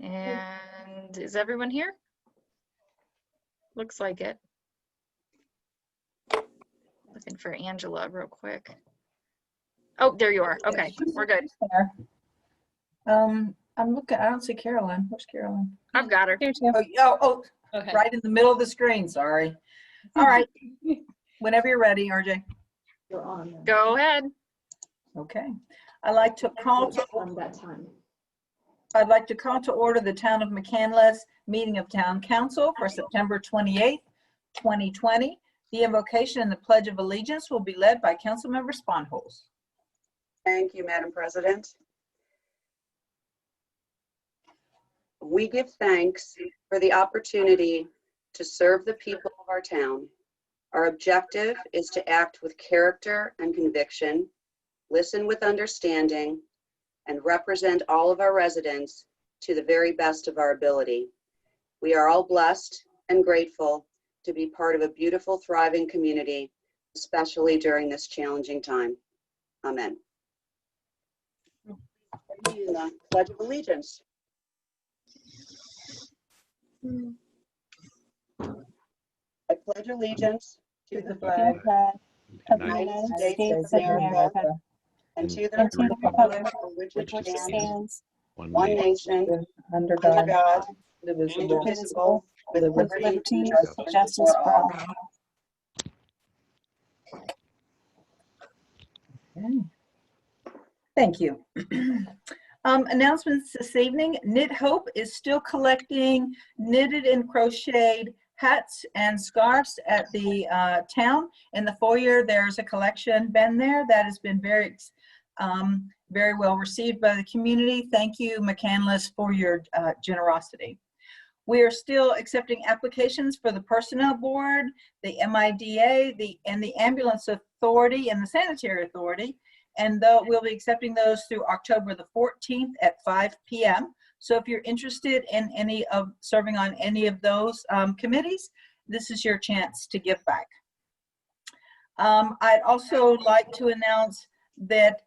And is everyone here? Looks like it. Looking for Angela real quick. Oh, there you are. Okay, we're good. I'm looking, I don't see Carolyn. Where's Carolyn? I've got her. Oh, Okay. right in the middle of the screen, sorry. All right, whenever you're ready, RJ. You're on. Go ahead. Okay. I'd like to call to order the Town of McCandless meeting of Town Council for September 28th, 2020. The invocation and the Pledge of Allegiance will be led by Councilmember Sponholz. Thank you, Madam President. We give thanks for the opportunity to serve the people of our town. Our objective is to act with character and conviction, listen with understanding, and represent all of our residents to the very best of our ability. We are all blessed and grateful to be part of a beautiful, thriving community, especially during this challenging time. Amen. In the Pledge of Allegiance. I pledge allegiance to the flag of the United States of America and to the republic for which it stands, one nation, Under under God, indivisible, indivisible, with liberty and justice for all. Okay. Thank you. Announcements this evening. Knit Hope is still collecting knitted and crocheted hats and scarves at the town. In the foyer, there's a collection bin there that has been very well received by the community. Thank you, McCandless, for your generosity. We are still accepting applications for the Personnel Board, the MIDA, and the Ambulance Authority and the Sanitary Authority. And we'll be accepting those through October the 14th at 5 p.m. So if you're interested in any of serving on any of those committees, this is your chance to give back. I'd also like to announce that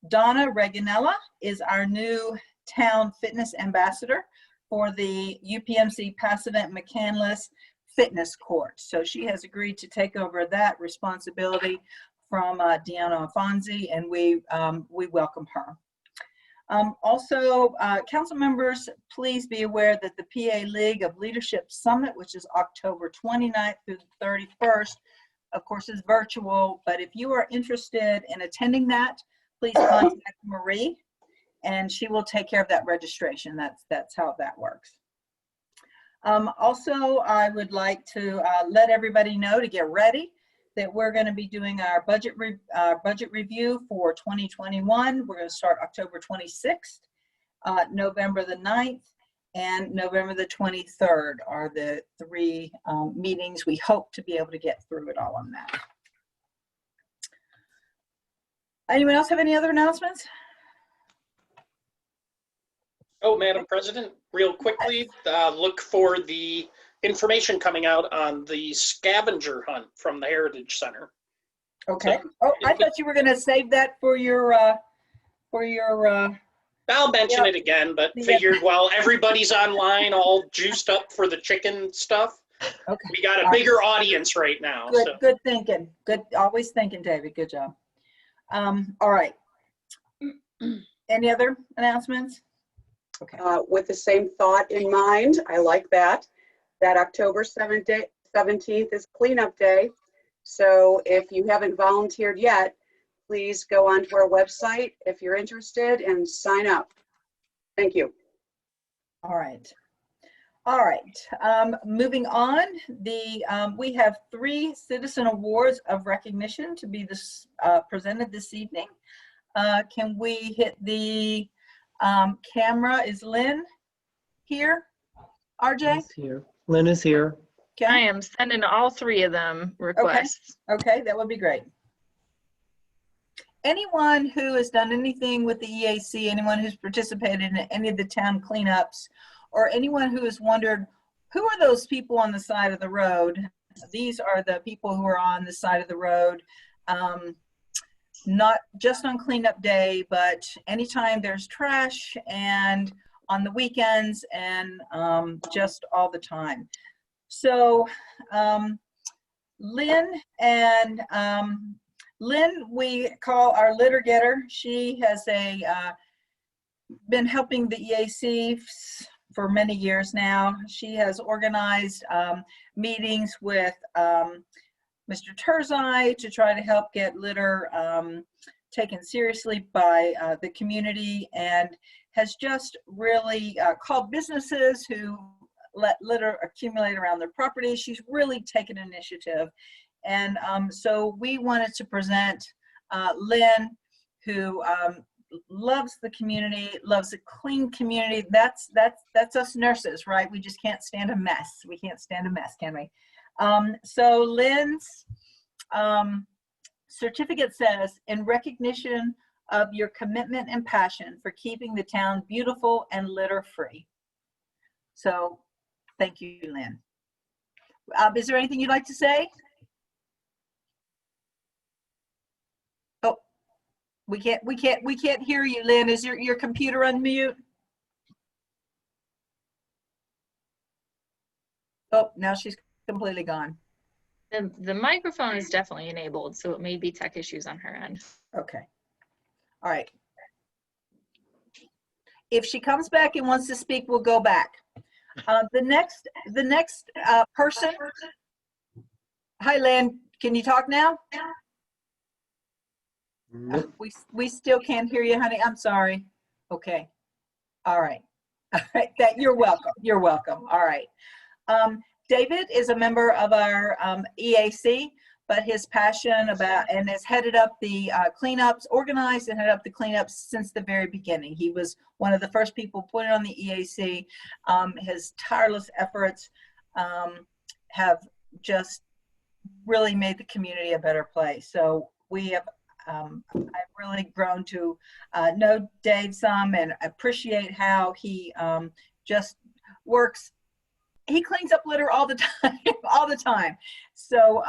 Donna Reganella is our new town fitness ambassador for the UPMC Passivant McCandless Fitness Court. So she has agreed to take over that responsibility from Deanna Afonzi, and we welcome her. Also, council members, please be aware that the PA League of Leadership Summit, which is October 29th through the 31st, of course, is virtual, but if you are interested in attending that, please contact Marie, and she will take care of that registration. That's how that works. Also, I would like to let everybody know to get ready that we're going to be doing our budget review for 2021. We're going to start October 26th, November the 9th, and November the 23rd are the three meetings. We hope to be able to get through it all on that. Anyone else have any other announcements? Oh, Madam President, real quickly, look for the information coming out on the scavenger hunt from the Heritage Center. Okay. So, I thought you were going to save that for your I'll mention it again, but figured while everybody's online all juiced up for the chicken stuff, okay. We got a bigger audience right now. Good, so. Good thinking. Good, always thinking, David. Good job. All right. Any other announcements? Okay. With the same thought in mind, I like that October 17th is cleanup day. So if you haven't volunteered yet, please go onto our website if you're interested and sign up. Thank you. All right. All right. Moving on, we have 3 citizen awards of recognition to be presented this evening. Can we hit the camera? Is Lynn here? RJ? Lynn's here. Lynn is here. Okay. I am sending all 3 of them requests. Okay, that would be great. Anyone who has done anything with the EAC, anyone who's participated in any of the town cleanups, or anyone who has wondered, who are those people on the side of the road? These are the people who are on the side of the road, not just on cleanup day, but anytime there's trash and on the weekends and just all the time. So Lynn we call our litter getter. She has been helping the EAC for many years now. She has organized meetings with Mr. Terzai to try to help get litter taken seriously by the community, and has just really called businesses who let litter accumulate around their property. She's really taken initiative. And so we wanted to present Lynn, who loves the community, loves a clean community. That's us nurses, right? We just can't stand a mess. We can't stand a mess, can we? So Lynn's certificate says, in recognition of your commitment and passion for keeping the town beautiful and litter-free. So thank you, Lynn. Is there anything you'd like to say? Oh, we can't hear you, Lynn. Is your computer on mute? Oh, now she's completely gone. The microphone is definitely enabled, so it may be tech issues on her end. Okay. All right. If she comes back and wants to speak, we'll go back. The next person. Hi, Lynn. Can you talk now? Nope. We still can't hear you, honey. I'm sorry. Okay. All right. All right. You're welcome. You're welcome. All right. David is a member of our EAC, but his passion about and has headed up the cleanups, organized and headed up the cleanups since the very beginning. He was one of the first people put it on the EAC. His tireless efforts have just really made the community a better place. So we have, I've really grown to know Dave some and appreciate how he just works. He cleans up litter all the time, all the time. So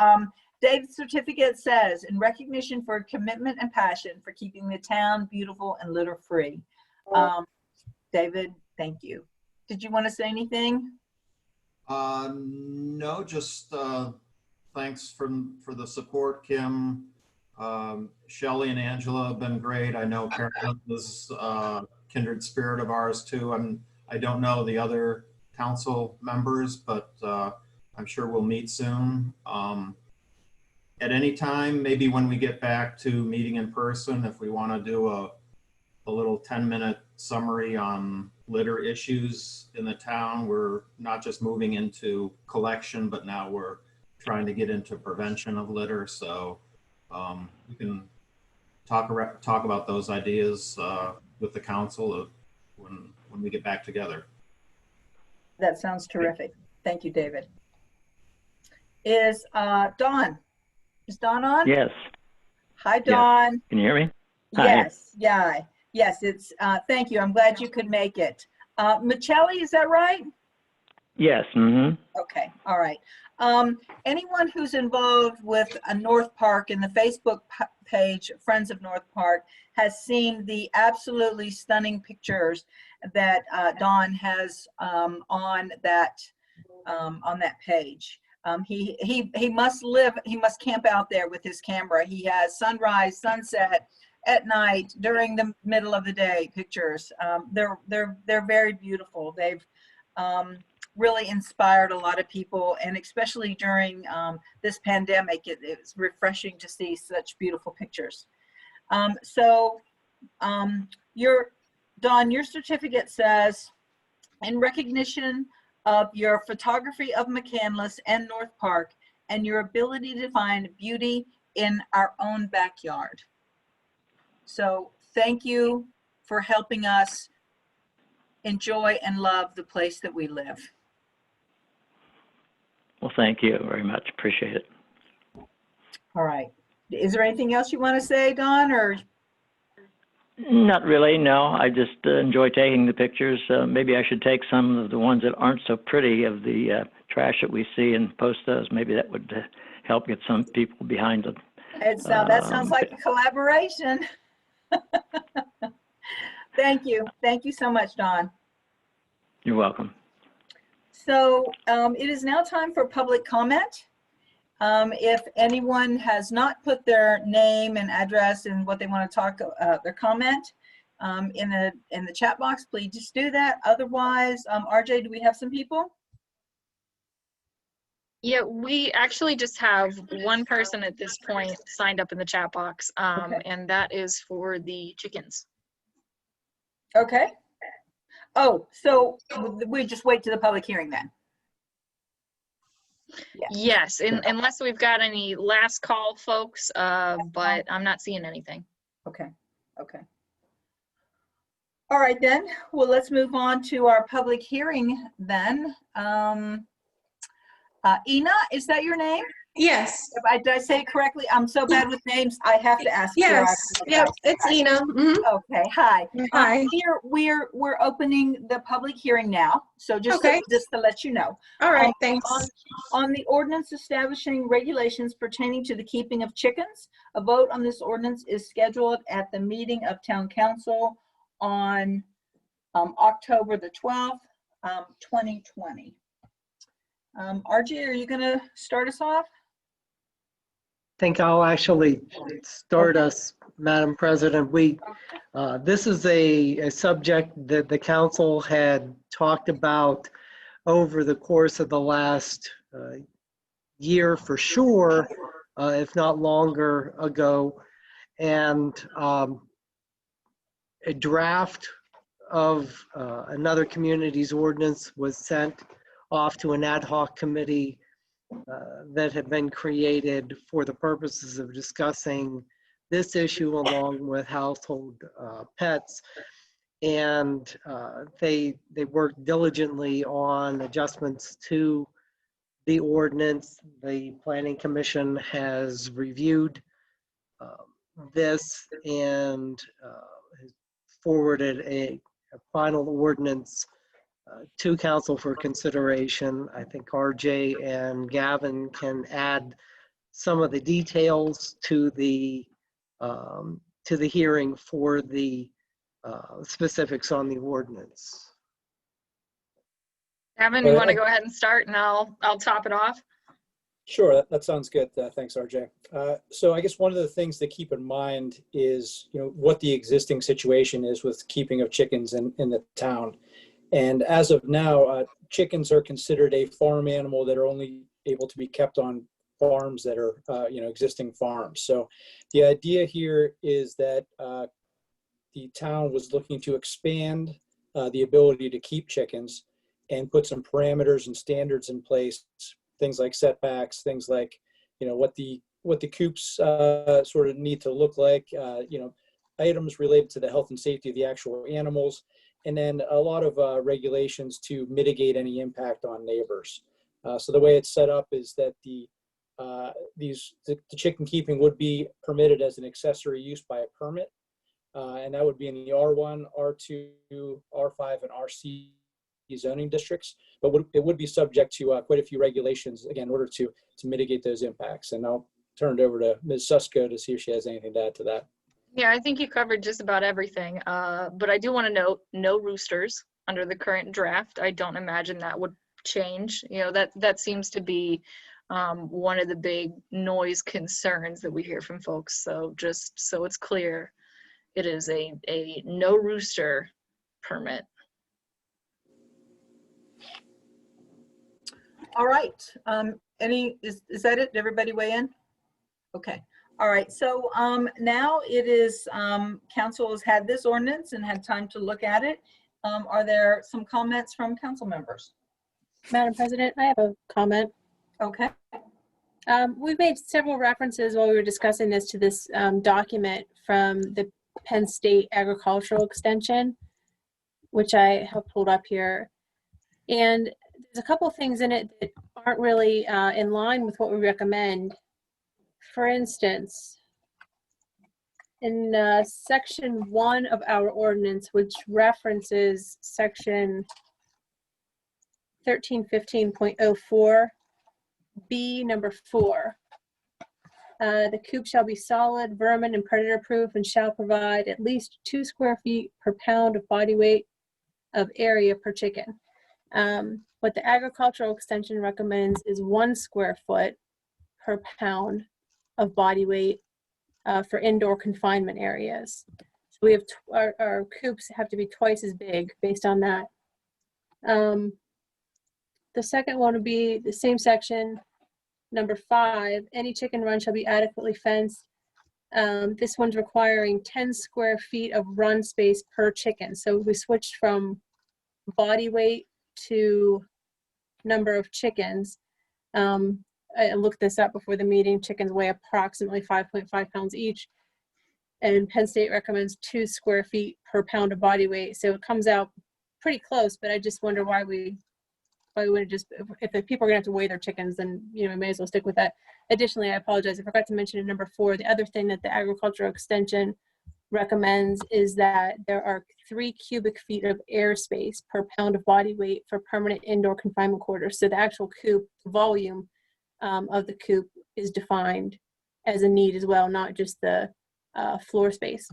Dave's certificate says, in recognition for commitment and passion for keeping the town beautiful and litter-free. David, thank you. Did you want to say anything? No, just thanks for the support, Kim. Shelley and Angela have been great. I know Karen was kindred spirit of ours too. I don't know the other council members, but I'm sure we'll meet soon. At any time, maybe when we get back to meeting in person, if we want to do a little 10-minute summary on litter issues in the town. We're not just moving into collection, but now we're trying to get into prevention of litter. So we can talk about those ideas with the council when we get back together. That sounds terrific. Thank you, David. Is Dawn? Is Dawn on? Yes. Hi, Dawn. Yes. Can you hear me? Yes. Yeah. Yes. It's. Thank you. I'm glad you could make it. Michelli, is that right? Yes. Mm-hmm. Okay. All right. Anyone who's involved with North Park in the Facebook page, Friends of North Park, has seen the absolutely stunning pictures that Dawn has on that page. He must camp out there with his camera. He has sunrise, sunset, at night, during the middle of the day pictures. They're very beautiful. They've really inspired a lot of people, and especially during this pandemic, it's refreshing to see such beautiful pictures. Dawn, your certificate says, in recognition of your photography of McCandless and North Park and your ability to find beauty in our own backyard. So thank you for helping us enjoy and love the place that we live. Well, thank you very much. Appreciate it. All right. Is there anything else you want to say, Dawn, or? Not really, no. I just enjoy taking the pictures. Maybe I should take some of the ones that aren't so pretty of the trash that we see and post those. Maybe that would help get some people behind them. That sounds like a collaboration. Thank you. Thank you so much, Dawn. You're welcome. So it is now time for public comment. If anyone has not put their name and address and what they want to talk, their comment in the chat box, please just do that. Otherwise, RJ, do we have some people? Yeah, we actually just have one person at this point signed up in the chat box, Okay. and that is for the chickens. Okay. Oh, so we just wait to the public hearing then? Yeah. Yes, unless we've got any last call folks, but I'm not seeing anything. Okay, okay. All right then, well, let's move on to our public hearing then. Ina, is that your name? Yes. Did I say it correctly? I'm so bad with names, I have to ask you. Yes. Yep. It's Ina. Okay, hi. Hi. We're opening the public hearing now, so just Okay. to let you know. All right. Thanks. On the ordinance establishing regulations pertaining to the keeping of chickens, a vote on this ordinance is scheduled at the meeting of Town Council on October the 12th, 2020. RJ, are you going to start us off? I think I'll actually start us, Madam President. This is a subject that the council had talked about over the course of the last year for sure, if not longer ago. And a draft of another community's ordinance was sent off to an ad hoc committee that had been created for the purposes of discussing this issue along with household pets. And they worked diligently on adjustments to the ordinance. The Planning Commission has reviewed this and has forwarded a final ordinance to council for consideration. I think RJ and Gavin can add some of the details to the hearing for the specifics on the ordinance. Gavin, you want to go ahead and start, and I'll top it off? Sure, that sounds good. Thanks, RJ. So I guess one of the things to keep in mind is, what the existing situation is with keeping of chickens in the town. And as of now, chickens are considered a farm animal that are only able to be kept on farms that are, existing farms. So the idea here is that the town was looking to expand the ability to keep chickens and put some parameters and standards in place, things like setbacks, things like, what the coops sort of need to look like, items related to the health and safety of the actual animals, and then a lot of regulations to mitigate any impact on neighbors. So the way it's set up is that the chicken keeping would be permitted as an accessory use by a permit, and that would be in the R1, R2, R5, and RC zoning districts, but it would be subject to quite a few regulations, again, in order to mitigate those impacts. And I'll turn it over to Ms. Susko to see if she has anything to add to that. Yeah, I think you covered just about everything, but I do want to note no roosters under the current draft. I don't imagine that would change. That seems to be one of the big noise concerns that we hear from folks. So just so it's clear, it is a no rooster permit. All right. Is that it? Did everybody weigh in? Okay. All right. So now it is, council has had this ordinance and had time to look at it. Are there some comments from council members? Madam President, I have a comment. Okay. We've made several references while we were discussing this to this document from the Penn State Agricultural Extension, which I have pulled up here. And there's a couple things in it that aren't really in line with what we recommend. For instance, in section 1 of our ordinance, which references section 1315.04, B number 4, the coop shall be solid, vermin and predator proof, and shall provide at least 2 square feet per pound of body weight of area per chicken. What the agricultural extension recommends is 1 square foot per pound of body weight for indoor confinement areas. So we have our coops have to be twice as big based on that. The second one would be the same section, number 5. Any chicken run shall be adequately fenced. This one's requiring 10 square feet of run space per chicken. So we switched from body weight to number of chickens. I looked this up before the meeting. Chickens weigh approximately 5.5 pounds each. And Penn State recommends 2 square feet per pound of body weight. So it comes out pretty close, but I just wonder why we wouldn't just, if the people are gonna have to weigh their chickens, then, we may as well stick with that. Additionally, I apologize, I forgot to mention in number 4, the other thing that the agricultural extension recommends is that there are 3 cubic feet of airspace per pound of body weight for permanent indoor confinement quarters. So the actual coop volume of the coop is defined as a need as well, not just the floor space.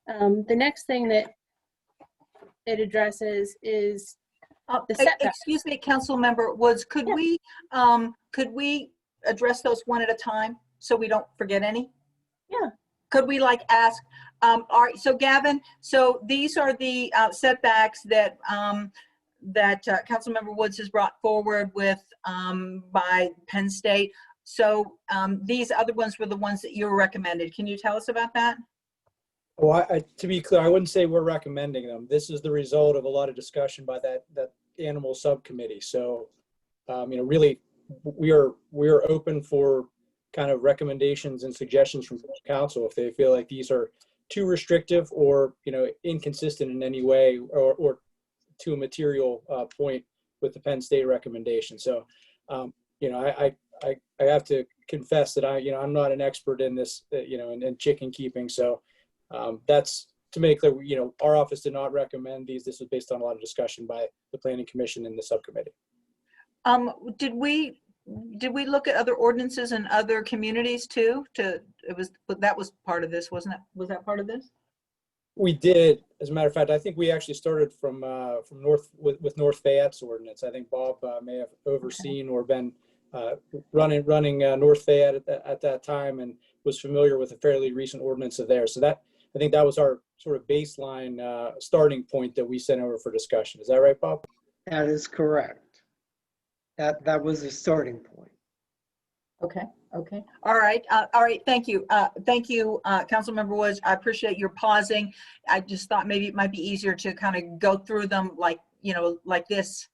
The next thing that it addresses is the setback. Excuse me, Councilmember Woods, could we address those one at a time so we don't forget any? Yeah. Could we ask, all right, so Gavin, so these are the setbacks that Councilmember Woods has brought forward with by Penn State. So these other ones were the ones that you recommended. Can you tell us about that? Well, to be clear, I wouldn't say we're recommending them. This is the result of a lot of discussion by that animal subcommittee. So, really, we are open for kind of recommendations and suggestions from council if they feel like these are too restrictive or inconsistent in any way or to a material point with the Penn State recommendation. So, I have to confess that I'm not an expert in this, in chicken keeping. So. That's to make clear, our office did not recommend these. This was based on a lot of discussion by the Planning Commission and the subcommittee. Did we look at other ordinances in other communities too? That was part of this, wasn't it? Was that part of this? We did. As a matter of fact, I think we actually started from with North Fayette's ordinance. I think Bob may have overseen or been running North Fayette at that time and was familiar with a fairly recent ordinance of theirs. So I think that was our sort of baseline starting point that we sent over for discussion. Is that right, Bob? That is correct. That was the starting point. Okay. All right. Thank you. Councilmember Woods. I appreciate your pausing. I just thought maybe it might be easier to kind of go through them like this.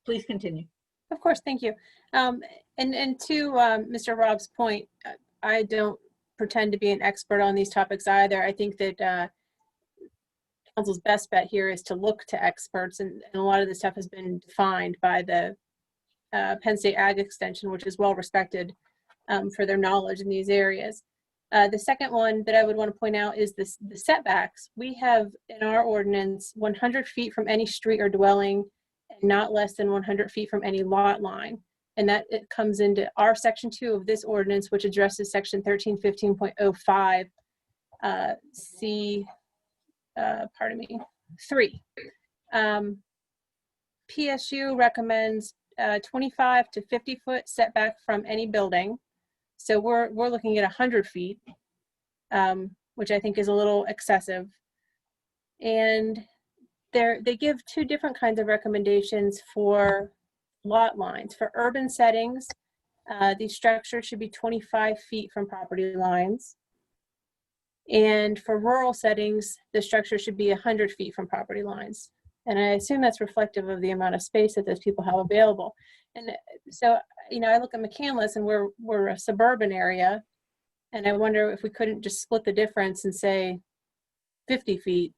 Please continue. Of course, thank you. And to Mr. Rob's point, I don't pretend to be an expert on these topics either. I think that council's best bet here is to look to experts, and a lot of this stuff has been defined by the Penn State Ag Extension, which is well respected for their knowledge in these areas. The second one that I would want to point out is the setbacks. We have in our ordinance 100 feet from any street or dwelling and not less than 100 feet from any lot line. And that it comes into our section 2 of this ordinance, which addresses section 1315.05 3. PSU recommends 25 to 50 foot setback from any building. So we're looking at 100 feet, which I think is a little excessive. And they give 2 different kinds of recommendations for lot lines. For urban settings, these structures should be 25 feet from property lines. And for rural settings, the structure should be 100 feet from property lines. And I assume that's reflective of the amount of space that those people have available. And so, I look at McCandless and we're a suburban area. And I wonder if we couldn't just split the difference and say 50 feet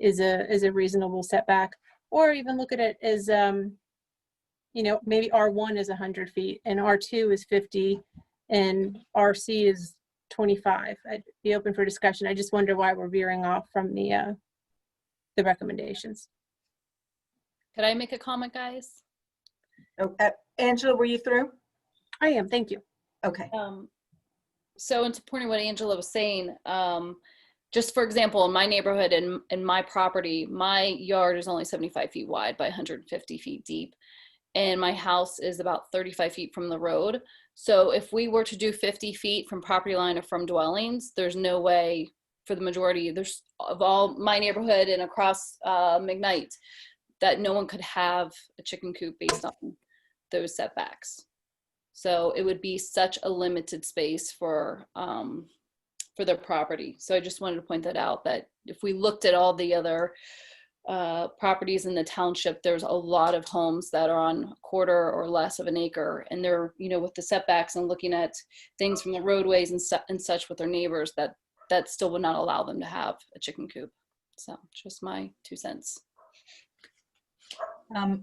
is a reasonable setback, or even look at it as, maybe R1 is 100 feet and R2 is 50 and RC is 25. I'd be open for discussion. I just wonder why we're veering off from the recommendations. Could I make a comment, guys? Oh, Angela, were you through? I am, thank you. Okay. So in supporting what Angela was saying, just for example, in my neighborhood and in my property, my yard is only 75 feet wide by 150 feet deep. And my house is about 35 feet from the road. So if we were to do 50 feet from property line or from dwellings, there's no way for the majority of all my neighborhood and across McKnight that no one could have a chicken coop based on those setbacks. So it would be such a limited space for their property. So I just wanted to point that out, that if we looked at all the other properties in the township, there's a lot of homes that are on a quarter or less of an acre, and they're, you know, with the setbacks and looking at things from the roadways and such with their neighbors, that still would not allow them to have a chicken coop. So just my 2 cents.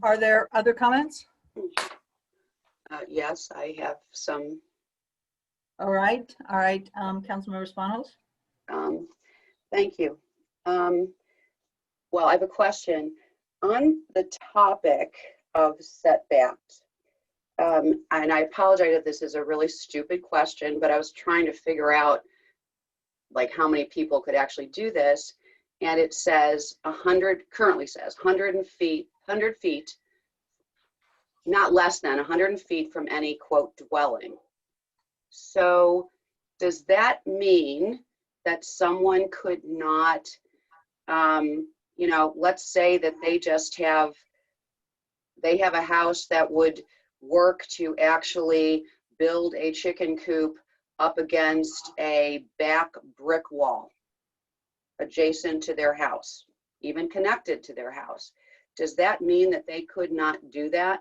Are there other comments? Yes, I have some. All right, Councilmember Spanos? Thank you. Well, I have a question on the topic of setbacks. And I apologize if this is a really stupid question, but I was trying to figure out like how many people could actually do this. And it says currently says 100 feet, not less than 100 feet from any quote dwelling. So does that mean that someone could not, you know, let's say that they have a house that would work to actually build a chicken coop up against a back brick wall adjacent to their house, even connected to their house. Does that mean that they could not do that?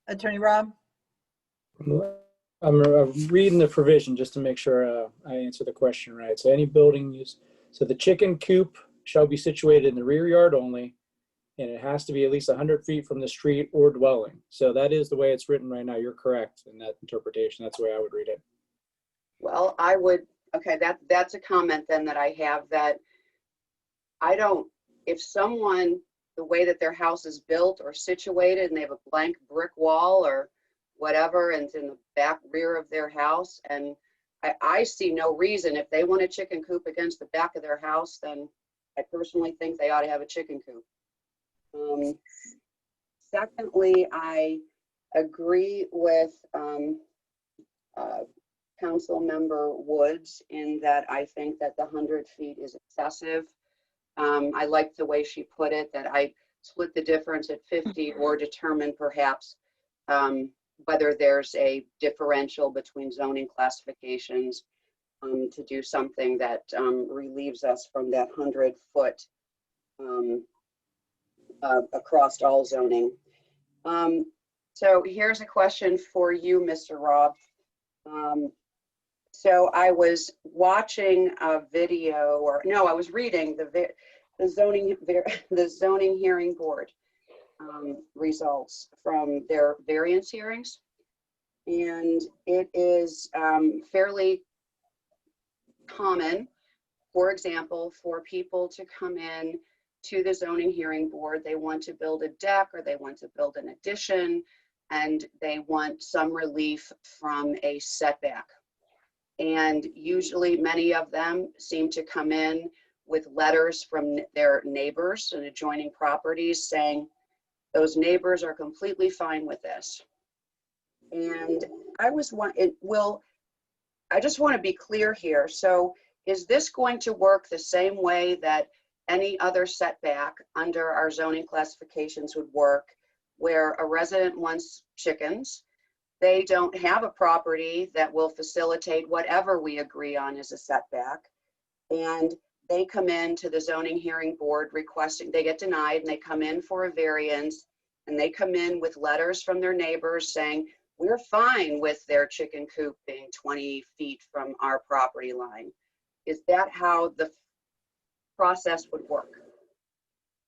Attorney Rob? I'm reading the provision just to make sure I answer the question right. So any building use, so the chicken coop shall be situated in the rear yard only, and it has to be at least 100 feet from the street or dwelling. So that is the way it's written right now. You're correct in that interpretation. That's the way I would read it. Well, I would, okay, that's a comment then that I have, that I don't, if someone, the way that their house is built or situated and they have a blank brick wall or whatever, and it's in the back rear of their house, and I see no reason, if they want a chicken coop against the back of their house, then I personally think they ought to have a chicken coop. Secondly, I agree with Council Member Woods in that I think that the 100 feet is excessive. I like the way she put it, that I split the difference at 50 or determine perhaps whether there's a differential between zoning classifications to do something that relieves us from that 100-foot across all zoning. So here's a question for you, Mr. Rob. So I was watching a video, or no, I was reading the zoning hearing board results from their variance hearings, and it is fairly common, for example, for people to come in to the zoning hearing board. They want to build a deck or they want to build an addition, and they want some relief from a setback. And usually many of them seem to come in with letters from their neighbors and adjoining properties saying those neighbors are completely fine with this. And I just want to be clear here. So is this going to work the same way that any other setback under our zoning classifications would work, where a resident wants chickens, they don't have a property that will facilitate whatever we agree on as a setback, and they come in to the zoning hearing board requesting, they get denied, and they come in for a variance, and they come in with letters from their neighbors saying, we're fine with their chicken coop being 20 feet from our property line. Is that how the process would work?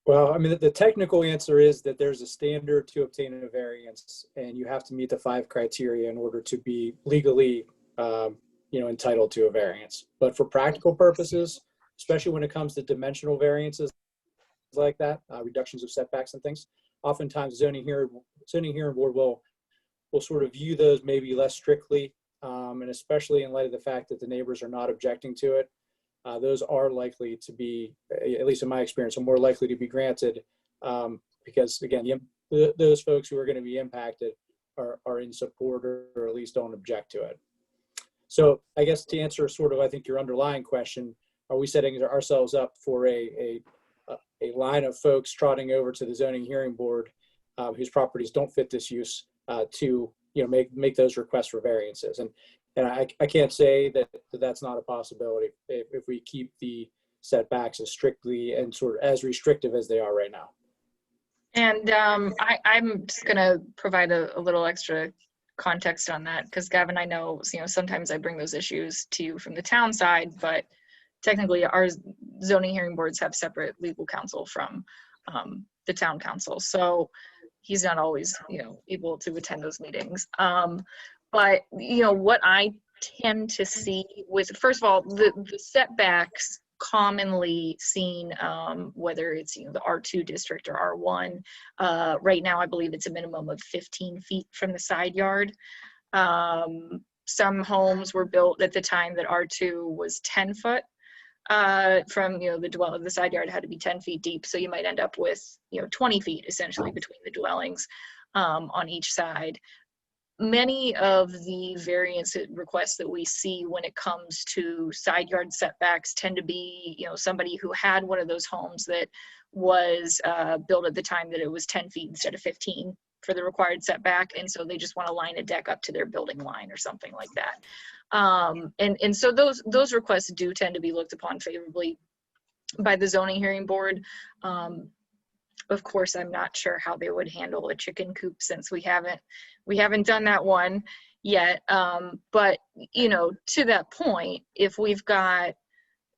Well, I mean, the technical answer is that there's a standard to obtain a variance, and you have to meet the 5 criteria in order to be legally, entitled to a variance. But for practical purposes, especially when it comes to dimensional variances like that, reductions of setbacks and things, oftentimes zoning hearing board will sort of view those maybe less strictly and especially in light of the fact that the neighbors are not objecting to it, those are likely to be, at least in my experience, are more likely to be granted because, again, those folks who are going to be impacted are in support or at least don't object to it. So I guess to answer sort of, I think, your underlying question, are we setting ourselves up for a line of folks trotting over to the zoning hearing board whose properties don't fit this use to make those requests for variances? And I can't say that that's not a possibility if we keep the setbacks as strictly and sort of as restrictive as they are right now. And I'm just going to provide a little extra context on that, because Gavin, I know, sometimes I bring those issues to you from the town side, but technically our zoning hearing boards have separate legal counsel from the town council. So he's not always, able to attend those meetings. But, what I tend to see with, first of all, the setbacks commonly seen, whether it's the R2 district or R1. Right now, I believe it's a minimum of 15 feet from the side yard. Some homes were built at the time that R2 was 10 foot from the side yard had to be 10 feet deep, so you might end up with 20 feet essentially between the dwellings on each side. Many of the variance requests that we see when it comes to side yard setbacks tend to be, somebody who had one of those homes that was built at the time that it was 10 feet instead of 15 for the required setback. And so they just want to line a deck up to their building line or something like that. And so those requests do tend to be looked upon favorably by the zoning hearing board. Of course, I'm not sure how they would handle a chicken coop since we haven't done that one yet. But, to that point, if we've got,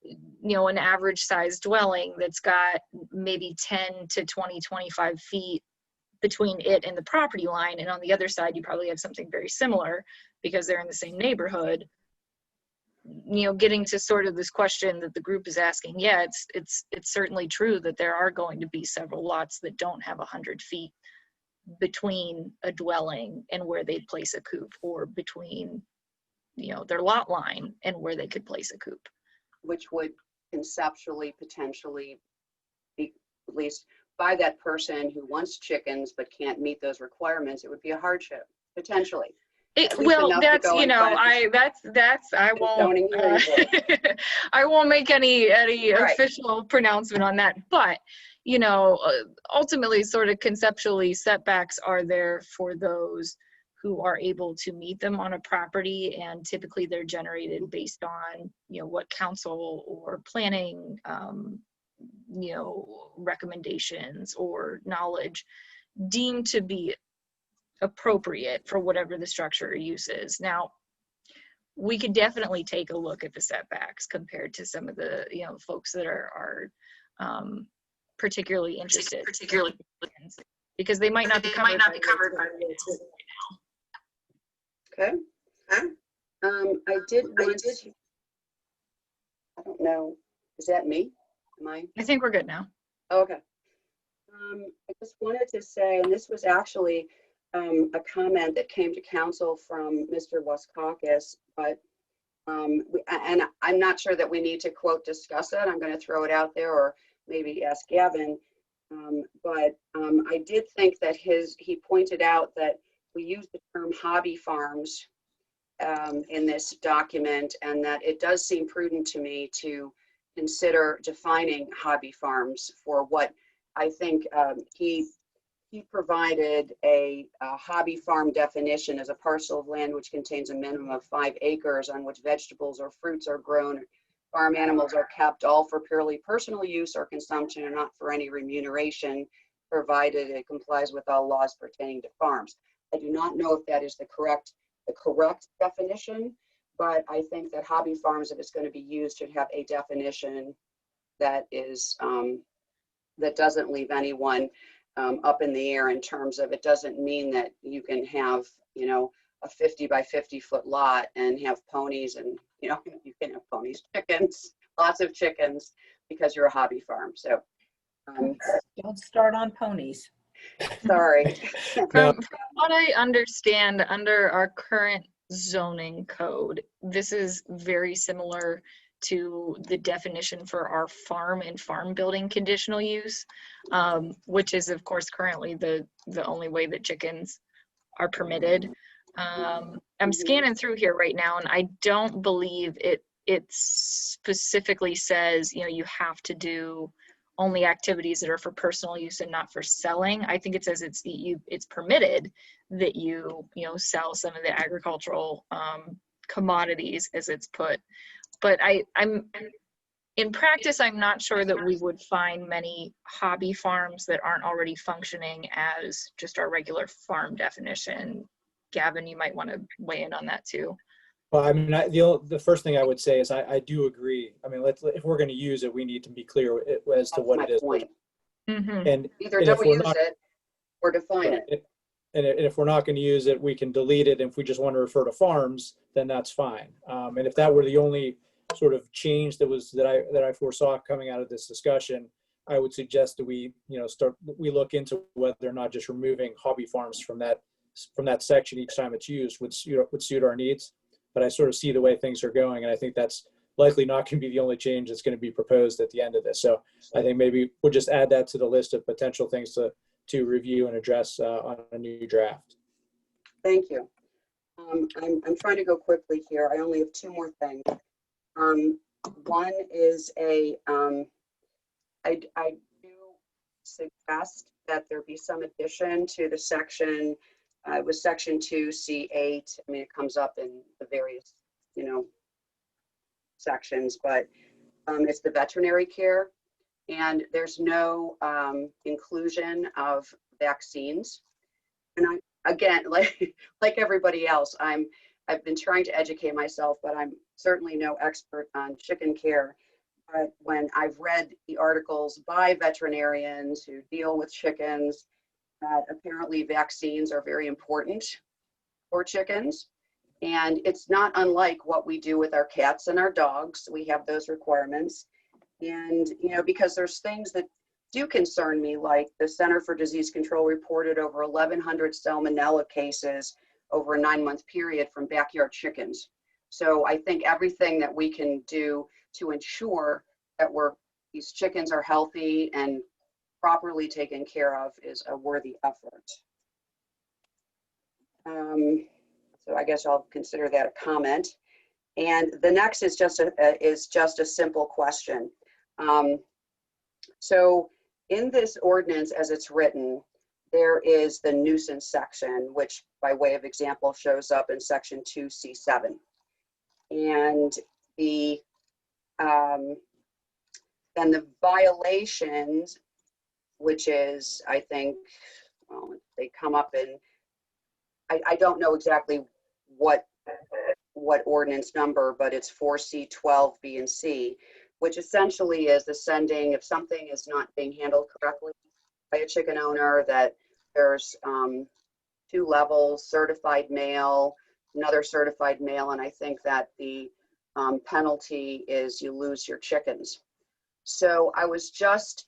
an average size dwelling that's got maybe 10 to 20, 25 feet between it and the property line, and on the other side, you probably have something very similar because they're in the same neighborhood, getting to sort of this question that the group is asking, it's certainly true that there are going to be several lots that don't have 100 feet between a dwelling and where they'd place a coop, or between, their lot line and where they could place a coop. Which would conceptually potentially be, at least by that person who wants chickens but can't meet those requirements, it would be a hardship, potentially. Well, that's, I won't make any Right. official pronouncement on that, but, ultimately, sort of conceptually, setbacks are there for those who are able to meet them on a property, and typically they're generated based on, what council or planning, recommendations or knowledge deemed to be appropriate for whatever the structure or use is. Now, we could definitely take a look at the setbacks compared to some of the folks that are particularly interested, because they might not be covered by this. Okay. I don't know, is that me? I think we're good now. Okay. I just wanted to say, and this was actually a comment that came to council from Mr. Wilcox, but and I'm not sure that we need to quote discuss it. I'm going to throw it out there, or maybe ask Gavin. But I did think that he pointed out that we use the term hobby farms in this document, and that it does seem prudent to me to consider defining hobby farms for what I think he provided a hobby farm definition as a parcel of land which contains a minimum of 5 acres on which vegetables or fruits are grown, farm animals are kept, all for purely personal use or consumption and not for any remuneration, provided it complies with all laws pertaining to farms. I do not know if that is the correct definition, but I think that hobby farms, if it's going to be used, should have a definition that is that doesn't leave anyone up in the air in terms of, it doesn't mean that you can have, a 50 by 50 foot lot and have ponies, and, you can have ponies, chickens, lots of chickens, because you're a hobby farm. So Don't start on ponies. sorry. From what I understand, under our current zoning code. This is very similar to the definition for our farm and farm building conditional use, which is of course currently the only way that chickens are permitted. I'm scanning through here right now, and I don't believe it specifically says, you know, you have to do only activities that are for personal use and not for selling. I think it says it's permitted that you sell some of the agricultural commodities, as it's put. But I'm in practice, I'm not sure that we would find many hobby farms that aren't already functioning as just our regular farm definition. Gavin, you might want to weigh in on that too. Well, I mean, the first thing I would say is I do agree. I mean, if we're going to use it, we need to be clear as to what it is. Point. Mm-hmm. And Either and don't if we're use not, it or define it. and if we're not going to use it, we can delete it. And if we just want to refer to farms, then that's fine. And if that were the only sort of change that I foresaw coming out of this discussion, I would suggest that we look into whether or not just removing hobby farms from that section each time it's used would suit our needs. But I sort of see the way things are going, and I think that's likely not going to be the only change that's going to be proposed at the end of this. So I think maybe we'll just add that to the list of potential things to review and address on a new draft. Thank you. I'm trying to go quickly here. I only have two more things. One is I do suggest that there be some addition to the section. It was section 2C8. I mean, it comes up in the various, sections, but it's the veterinary care, and there's no inclusion of vaccines. And again, like everybody else, I've been trying to educate myself, but I'm certainly no expert on chicken care. But when I've read the articles by veterinarians who deal with chickens, that apparently vaccines are very important for chickens. And it's not unlike what we do with our cats and our dogs. We have those requirements. And, because there's things that do concern me, like the Center for Disease Control reported over 1,100 salmonella cases over a 9-month period from backyard chickens. So I think everything that we can do to ensure that these chickens are healthy and properly taken care of is a worthy effort. So I guess I'll consider that a comment. And the next is just a simple question. So in this ordinance, as it's written, there is the nuisance section, which by way of example shows up in section 2C7. And then the violations, which is, I think, well, they come up in, I don't know exactly what ordinance number, but it's 4C12 B and C, which essentially is the sending, if something is not being handled correctly by a chicken owner, that there's 2 levels, certified mail, another certified mail, and I think that the penalty is you lose your chickens. So I was just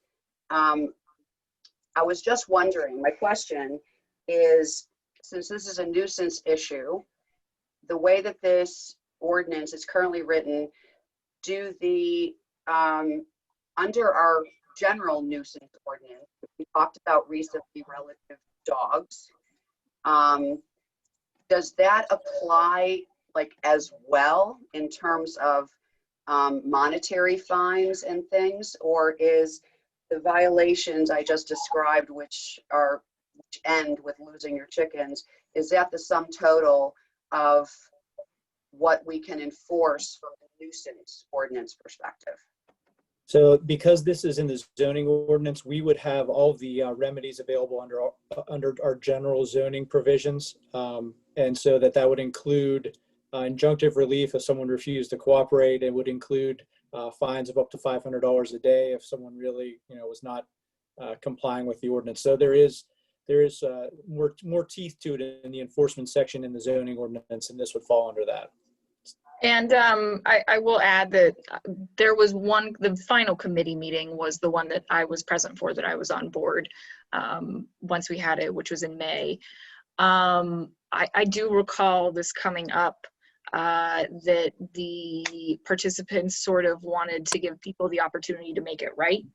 wondering, my question is, since this is a nuisance issue, the way that this ordinance is currently written, do the, under our general nuisance ordinance, we talked about recently relative dogs, does that apply like as well in terms of monetary fines and things, or is the violations I just described, which end with losing your chickens, is that the sum total of what we can enforce from the nuisance ordinance perspective? So because this is in the zoning ordinance, we would have all of the remedies available under our general zoning provisions. And so that would include injunctive relief if someone refused to cooperate. It would include fines of up to $500 a day if someone really, was not complying with the ordinance. So there is more teeth to it in the enforcement section in the zoning ordinance, and this would fall under that. And I will add that there was the final committee meeting was the one that I was present for, that I was on board once we had it, which was in May. I do recall this coming up, that the participants sort of wanted to give people the opportunity to make it right.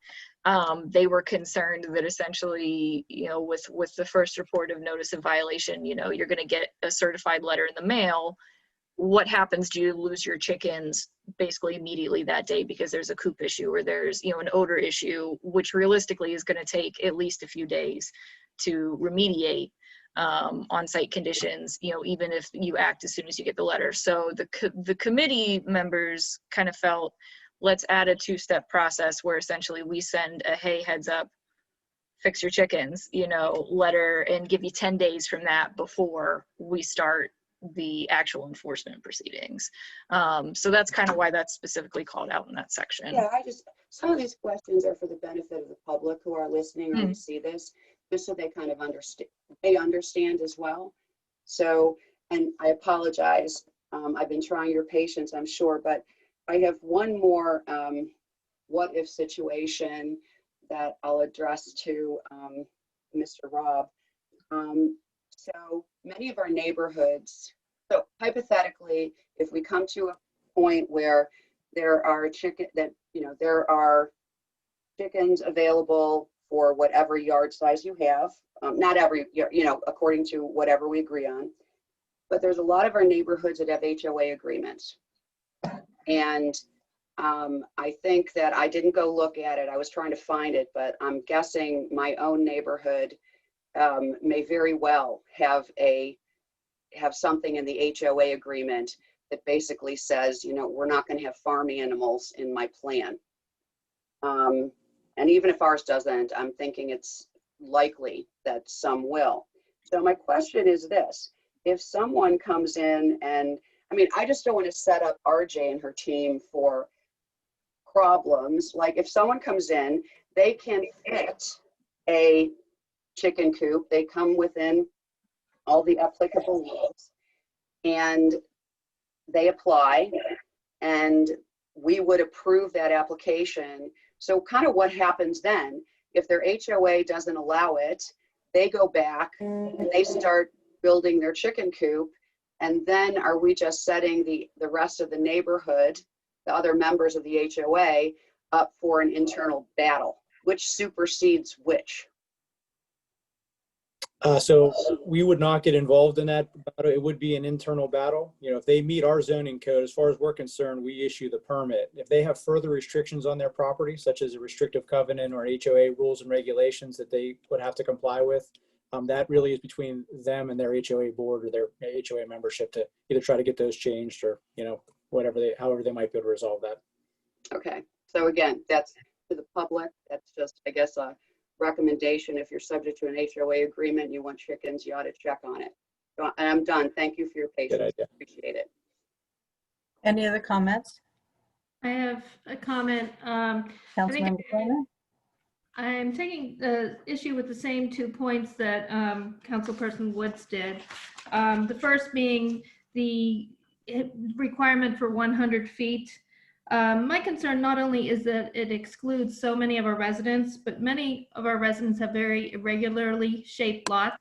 They were concerned that essentially, with the first report of notice of violation, you're going to get a certified letter in the mail. What happens? Do you lose your chickens basically immediately that day because there's a coop issue or there's, an odor issue, which realistically is going to take at least a few days to remediate on-site conditions, even if you act as soon as you get the letter. So the committee members kind of felt, let's add a two-step process where essentially we send a, hey, heads up, fix your chickens, letter, and give you 10 days from that before we start the actual enforcement proceedings. So that's kind of why that's specifically called out in that section. Yeah, some of these questions are for the benefit of the public who are listening or who see this, just so they kind of understand as well. So, and I apologize, I've been trying your patience, I'm sure, but I have one more what if situation that I'll address to Mr. Rob. So many of our neighborhoods, so hypothetically, if we come to a point where there are there are chickens available for whatever yard size you have, not every, according to whatever we agree on, but there's a lot of our neighborhoods that have HOA agreements. And I think that I didn't go look at it. I was trying to find it, but I'm guessing my own neighborhood may very well have something in the HOA agreement that basically says, we're not going to have farm animals in my plan. And even if ours doesn't, I'm thinking it's likely that some will. So my question is this: if someone comes in and, I just don't want to set up RJ and her team for problems. Like if someone comes in, they can fit a chicken coop, they come within all the applicable rules, and they apply, and we would approve that application. So kind of what happens then, if their HOA doesn't allow it, they go back and they start building their chicken coop, and then are we just setting the rest of the neighborhood, the other members of the HOA, up for an internal battle? Which supersedes which? So we would not get involved in that battle. It would be an internal battle. If they meet our zoning code, as far as we're concerned, we issue the permit. If they have further restrictions on their property, such as a restrictive covenant or HOA rules and regulations that they would have to comply with, that really is between them and their HOA board or their HOA membership to either try to get those changed or, however they might be able to resolve that. Okay. So again, that's to the public. That's just, I guess, a recommendation. If you're subject to an HOA agreement, you want chickens, you ought to check on it. And I'm done. Thank you for your patience. Appreciate it. Any other comments? I have a comment. Councilmember Turner? I'm taking the issue with the same 2 points that Councilperson Woods did. The first being the requirement for 100 feet. My concern not only is that it excludes so many of our residents, but many of our residents have very irregularly shaped lots,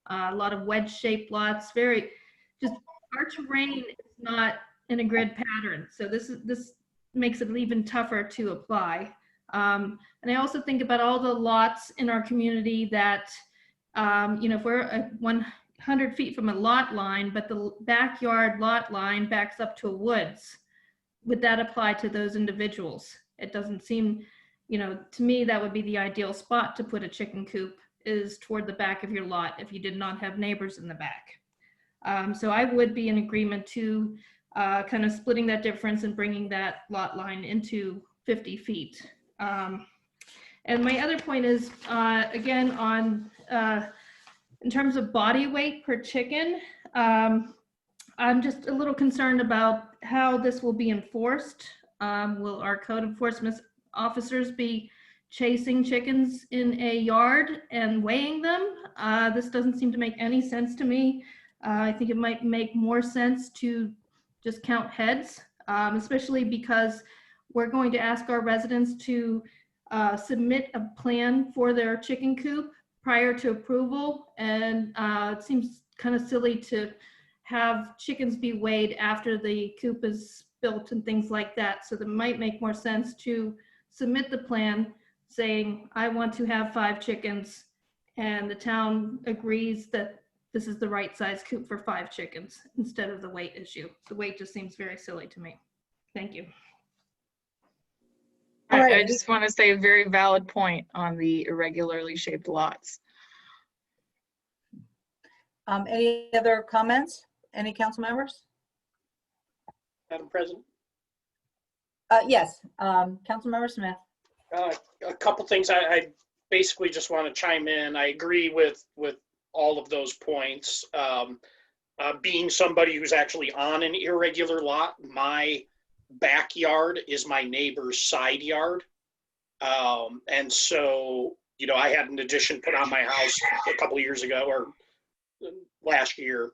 a lot of wedge-shaped lots. Our terrain is not in a grid pattern, so this makes it even tougher to apply. And I also think about all the lots in our community that, if we're at 100 feet from a lot line, but the backyard lot line backs up to a woods, would that apply to those individuals? It doesn't seem, to me, that would be the ideal spot to put a chicken coop, is toward the back of your lot if you did not have neighbors in the back. So I would be in agreement to kind of splitting that difference and bringing that lot line into 50 feet. And my other point is, again, on in terms of body weight per chicken, I'm just a little concerned about how this will be enforced. Will our code enforcement officers be chasing chickens in a yard and weighing them? This doesn't seem to make any sense to me. I think it might make more sense to just count heads, especially because we're going to ask our residents to submit a plan for their chicken coop prior to approval, and it seems kind of silly to have chickens be weighed after the coop is built and things like that. So that might make more sense to submit the plan saying, I want to have 5 chickens, and the town agrees that this is the right size coop for 5 chickens instead of the weight issue. The weight just seems very silly to me. Thank you. All right. I just want to say a very valid point on the irregularly shaped lots. Any other comments? Any council members? Madam President? Yes, Councilmember Smith. A couple things. I basically just want to chime in. I agree with all of those points. Being somebody who's actually on an irregular lot, my backyard is my neighbor's side yard. And so, you know, I had an addition put on my house a couple of years ago or last year.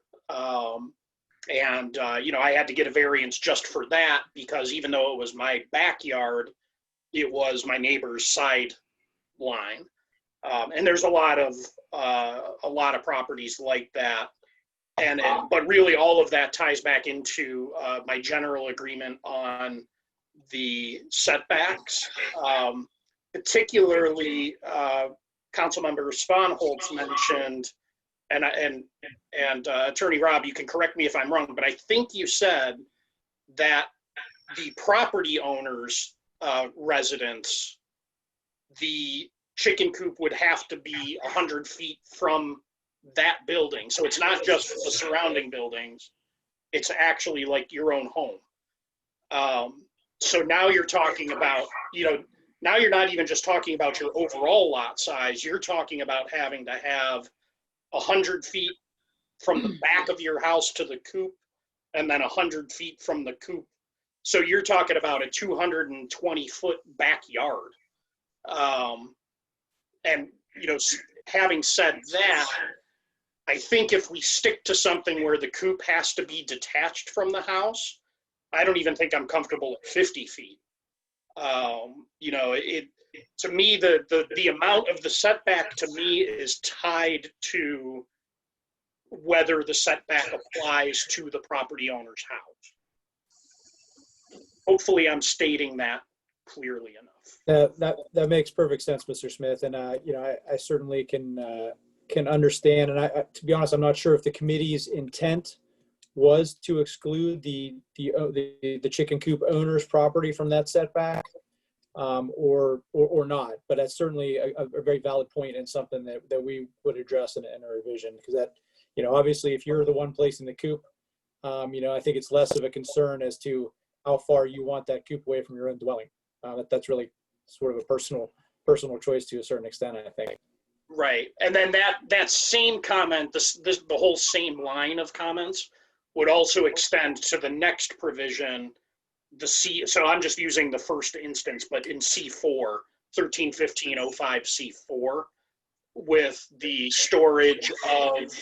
You know, I had to get a variance just for that because even though it was my backyard, it was my neighbor's side line. And there's a lot of properties like that. But really all of that ties back into my general agreement on the setbacks. Particularly, Councilmember Svanholz mentioned, and Attorney Rob, you can correct me if I'm wrong, but I think you said that the property owner's residence, the chicken coop would have to be 100 feet from that building. So it's not just the surrounding buildings, it's actually like your own home. So now you're talking about, you know, now you're not even just talking about your overall lot size, you're talking about having to have 100 feet from the back of your house to the coop, and then 100 feet from the coop. So you're talking about a 220-foot backyard. And, you know, having said that, I think if we stick to something where the coop has to be detached from the house, I don't even think I'm comfortable at 50 feet. You know, to me, the amount of the setback to me is tied to whether the setback applies to the property owner's house. Hopefully I'm stating that clearly enough. That makes perfect sense, Mr. Smith. And, you know, I certainly can understand. And to be honest, I'm not sure if the committee's intent was to exclude the chicken coop owner's property from that setback, or not. But that's certainly a very valid point and something that we would address in a revision, because that, you know, obviously if you're the one placing the coop, you know, I think it's less of a concern as to how far you want that coop away from your own dwelling. That's really sort of a personal choice to a certain extent, I think. Right. And then that same comment, the whole same line of comments would also extend to the next provision, so I'm just using the first instance, but in C4, 131505 C4, with the storage of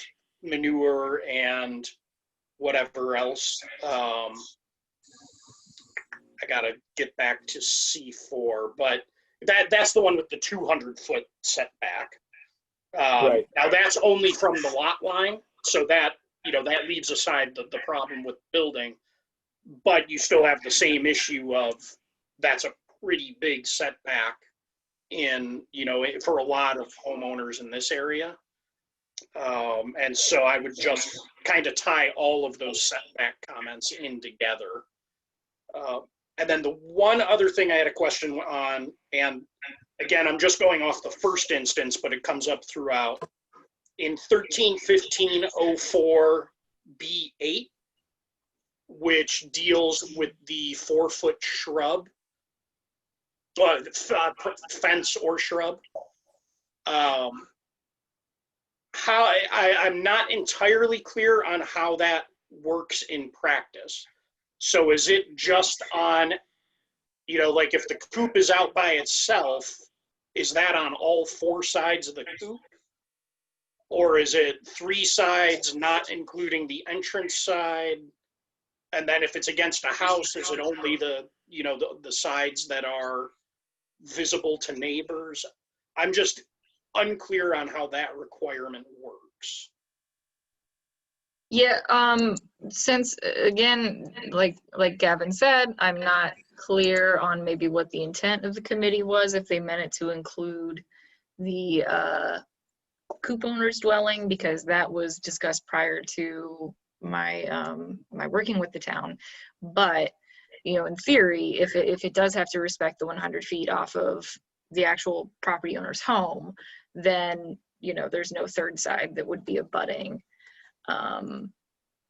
manure and whatever else. I gotta get back to C4, but that's the one with the 200-foot setback. Right. Now that's only from the lot line, so that, you know, that leaves aside the problem with building, but you still have the same issue of that's a pretty big setback in, you know, for a lot of homeowners in this area. And so I would just kind of tie all of those setback comments in together. And then the one other thing I had a question on, and again, I'm just going off the first instance, but it comes up throughout. In 131504 B8, which deals with the 4-foot shrub, fence or shrub. I'm not entirely clear on how that works in practice. So is it just on, you know, like if the coop is out by itself, is that on all 4 sides of the coop? Or is it 3 sides, not including the entrance side? And then if it's against a house, is it only the, you know, the sides that are visible to neighbors? I'm just unclear on how that requirement works. Yeah, since again, like Gavin said, I'm not clear on maybe what the intent of the committee was, if they meant it to include the coop owner's dwelling, because that was discussed prior to my my working with the town. But in theory, if it does have to respect the 100 feet off of the actual property owner's home, then there's no third side that would be abutting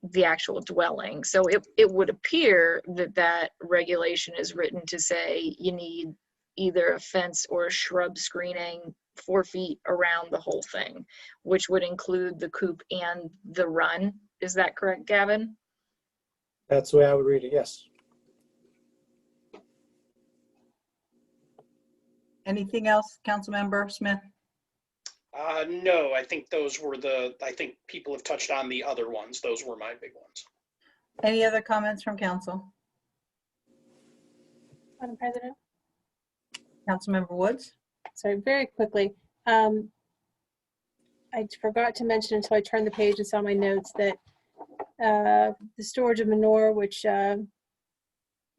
the actual dwelling. So it would appear that regulation is written to say you need either a fence or a shrub screening 4 feet around the whole thing, which would include the coop and the run. Is that correct, Gavin? That's the way I would read it, yes. Anything else, Councilmember Smith? No, I think those were I think people have touched on the other ones. Those were my big ones. Any other comments from council? Madam President? Councilmember Woods? Sorry, very quickly. I forgot to mention until I turned the page and saw my notes that the storage of manure, which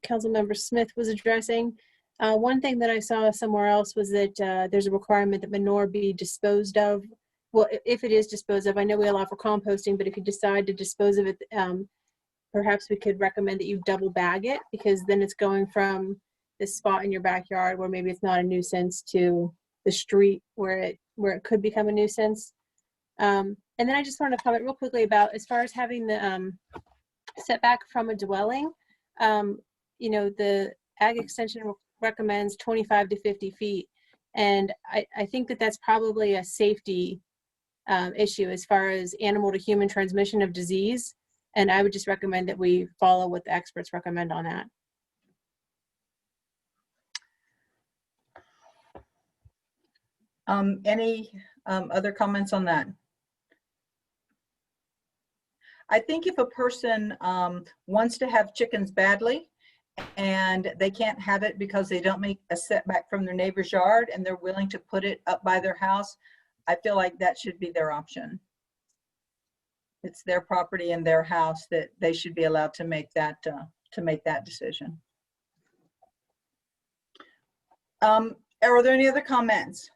Councilmember Smith was addressing, one thing that I saw somewhere else was that there's a requirement that manure be disposed of. Well, if it is disposed of, I know we allow for composting, but if you decide to dispose of it, perhaps we could recommend that you double bag it, because then it's going from this spot in your backyard where maybe it's not a nuisance to the street where it could become a nuisance. And then I just wanted to comment real quickly about, as far as having the setback from a dwelling, the ag extension recommends 25 to 50 feet. And I think that that's probably a safety issue as far as animal to human transmission of disease. And I would just recommend that we follow what the experts recommend on that. Any other comments on that? I think if a person wants to have chickens badly and they can't have it because they don't make a setback from their neighbor's yard and they're willing to put it up by their house, I feel like that should be their option. It's their property and their house, that they should be allowed to make that decision. Are there any other comments?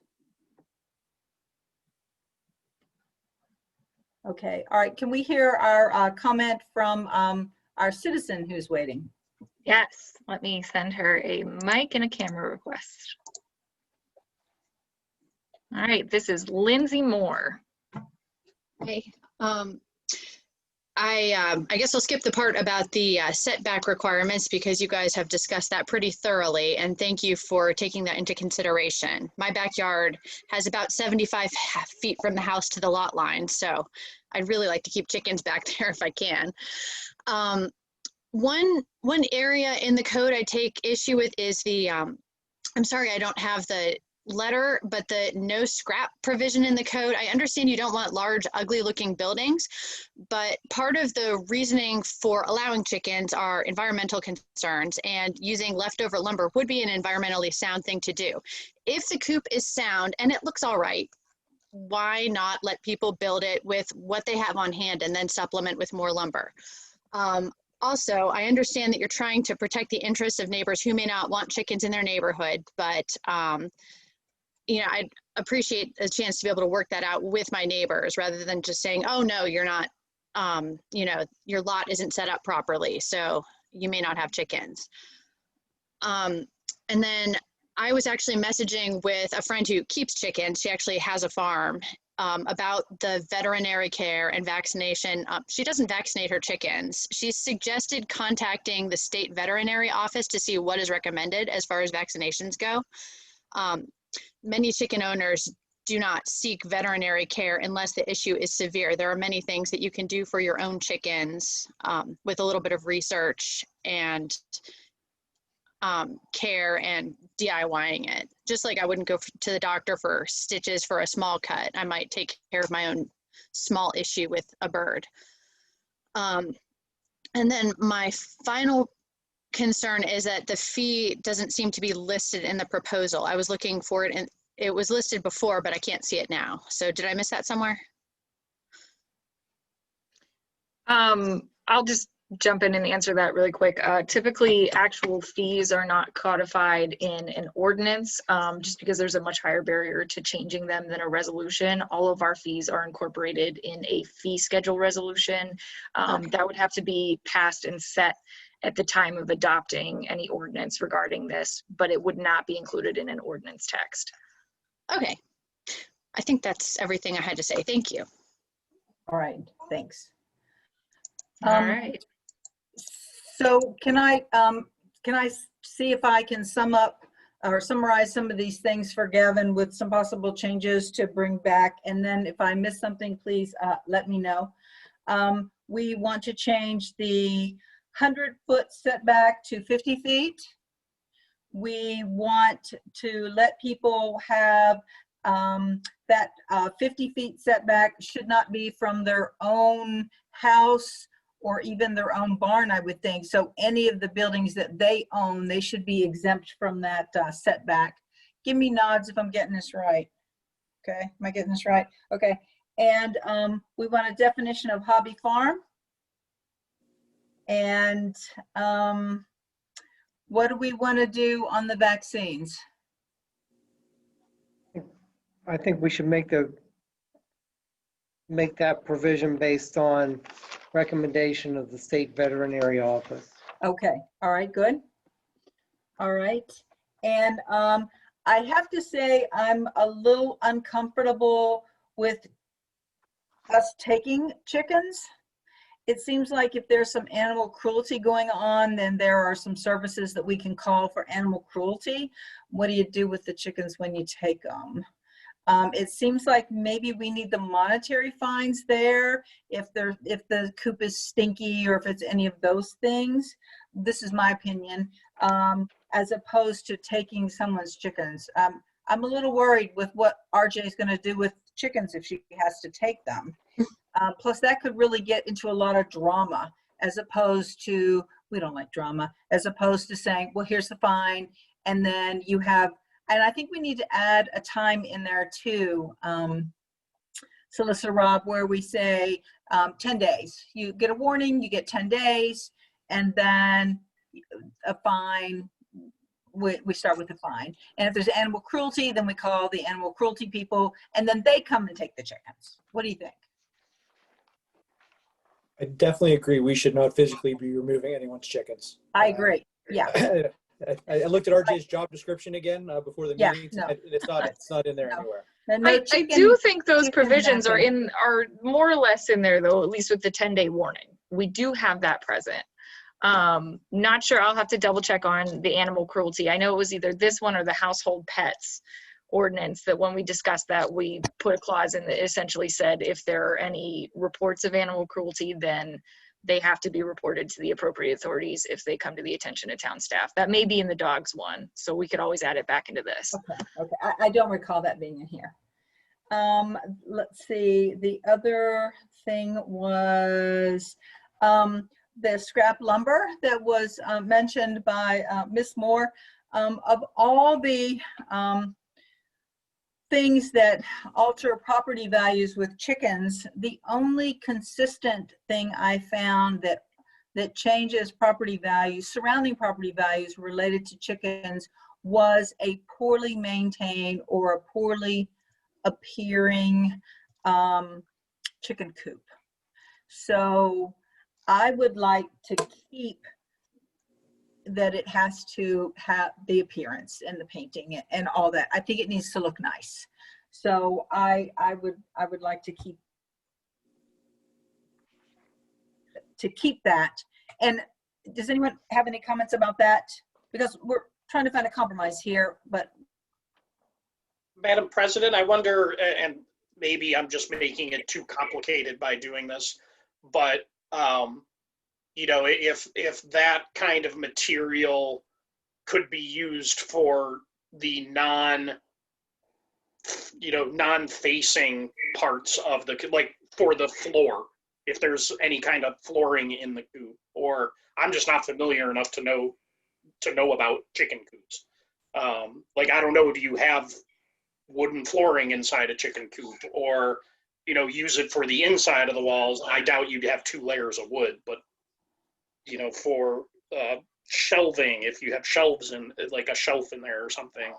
Okay, all right. Can we hear our comment from our citizen who's waiting? Yes, let me send her a mic and a camera request. All right, this is Lindsay Moore. Hey, I guess I'll skip the part about the setback requirements because you guys have discussed that pretty thoroughly, and thank you for taking that into consideration. My backyard has about 75 feet from the house to the lot line, so I'd really like to keep chickens back there if I can. One area in the code I take issue with is the, I'm sorry I don't have the letter, but the no scrap provision in the code. I understand you don't want large, ugly looking buildings, but part of the reasoning for allowing chickens are environmental concerns, and using leftover lumber would be an environmentally sound thing to do. If the coop is sound and it looks all right, why not let people build it with what they have on hand and then supplement with more lumber? Also, I understand that you're trying to protect the interests of neighbors who may not want chickens in their neighborhood, but I'd appreciate a chance to be able to work that out with my neighbors rather than just saying, oh no, you're not, your lot isn't set up properly, so you may not have chickens. And then I was actually messaging with a friend who keeps chickens. She actually has a farm, about the veterinary care and vaccination. She doesn't vaccinate her chickens. She suggested contacting the state veterinary office to see what is recommended as far as vaccinations go. Many chicken owners do not seek veterinary care unless the issue is severe. There are many things that you can do for your own chickens with a little bit of research and care and DIYing it. Just like I wouldn't go to the doctor for stitches for a small cut, I might take care of my own small issue with a bird. And then my final concern is that the fee doesn't seem to be listed in the proposal. I was looking for it it was listed before, but I can't see it now. So did I miss that somewhere? I'll just jump in and answer that really quick. Typically, actual fees are not codified in an ordinance, just because there's a much higher barrier to changing them than a resolution. All of our fees are incorporated in a fee schedule resolution. That would have to be passed and set at the time of adopting any ordinance regarding this, but it would not be included in an ordinance text. Okay. I think that's everything I had to say. Thank you. All right, thanks. All right. So can I see if I can sum up or summarize some of these things for Gavin with some possible changes to bring back? And then if I miss something, please let me know. We want to change the 100-foot setback to 50 feet. We want to let people have that 50 feet setback should not be from their own house or even their own barn, I would think. So any of the buildings that they own, they should be exempt from that setback. Give me nods if I'm getting this right. Okay, am I getting this right? Okay, and we want a definition of hobby farm. And what do we want to do on the vaccines? I think we should make that provision based on recommendation of the State Veterinary Office. Okay, all right, good. All right, and I have to say I'm a little uncomfortable with us taking chickens. It seems like if there's some animal cruelty going on, then there are some services that we can call for animal cruelty. What do you do with the chickens when you take them? It seems like maybe we need the monetary fines there if the coop is stinky or if it's any of those things. This is my opinion, as opposed to taking someone's chickens. I'm a little worried with what RJ is going to do with chickens if she has to take them. Plus, that could really get into a lot of drama, as opposed to, we don't like drama, as opposed to saying, well, here's the fine, and then you have. And I think we need to add a time in there too, Solicitor Rob, where we say 10 days. You get a warning, you get 10 days, and then a fine. We start with a fine. And if there's animal cruelty, then we call the animal cruelty people, and then they come and take the chickens. What do you think? I definitely agree. We should not physically be removing anyone's chickens. I agree. Yeah. I looked at RJ's job description again before the meeting. No. It's not in there No. anywhere. I do think those provisions are more or less in there, though, at least with the 10-day warning. We do have that present. Not sure. I'll have to double check on the animal cruelty. I know it was either this one or the household pets ordinance that when we discussed that, we put a clause in that essentially said if there are any reports of animal cruelty, then they have to be reported to the appropriate authorities if they come to the attention of town staff. That may be in the dogs one, so we could always add it back into this. Okay. I don't recall that being in here. Let's see. The other thing was the scrap lumber that was mentioned by Ms. Moore. Of all the things that alter property values with chickens, the only consistent thing I found that changes property values, surrounding property values related to chickens, was a poorly maintained or a poorly appearing chicken coop. So I would like to keep that it has to have the appearance and the painting and all that. I think it needs to look nice. So I would like to keep that. And does anyone have any comments about that? Because we're trying to find a compromise here, but. Madam President, I wonder, and maybe I'm just making it too complicated by doing this, but you know, if that kind of material could be used for the non-facing parts of the, like for the floor, if there's any kind of flooring in the coop, or I'm just not familiar enough to know about chicken coops. Like, I don't know, do you have wooden flooring inside a chicken coop, or, you know, use it for the inside of the walls. I doubt you'd have 2 layers of wood, but, you know, for shelving, if you have shelves in, like a shelf in there or something.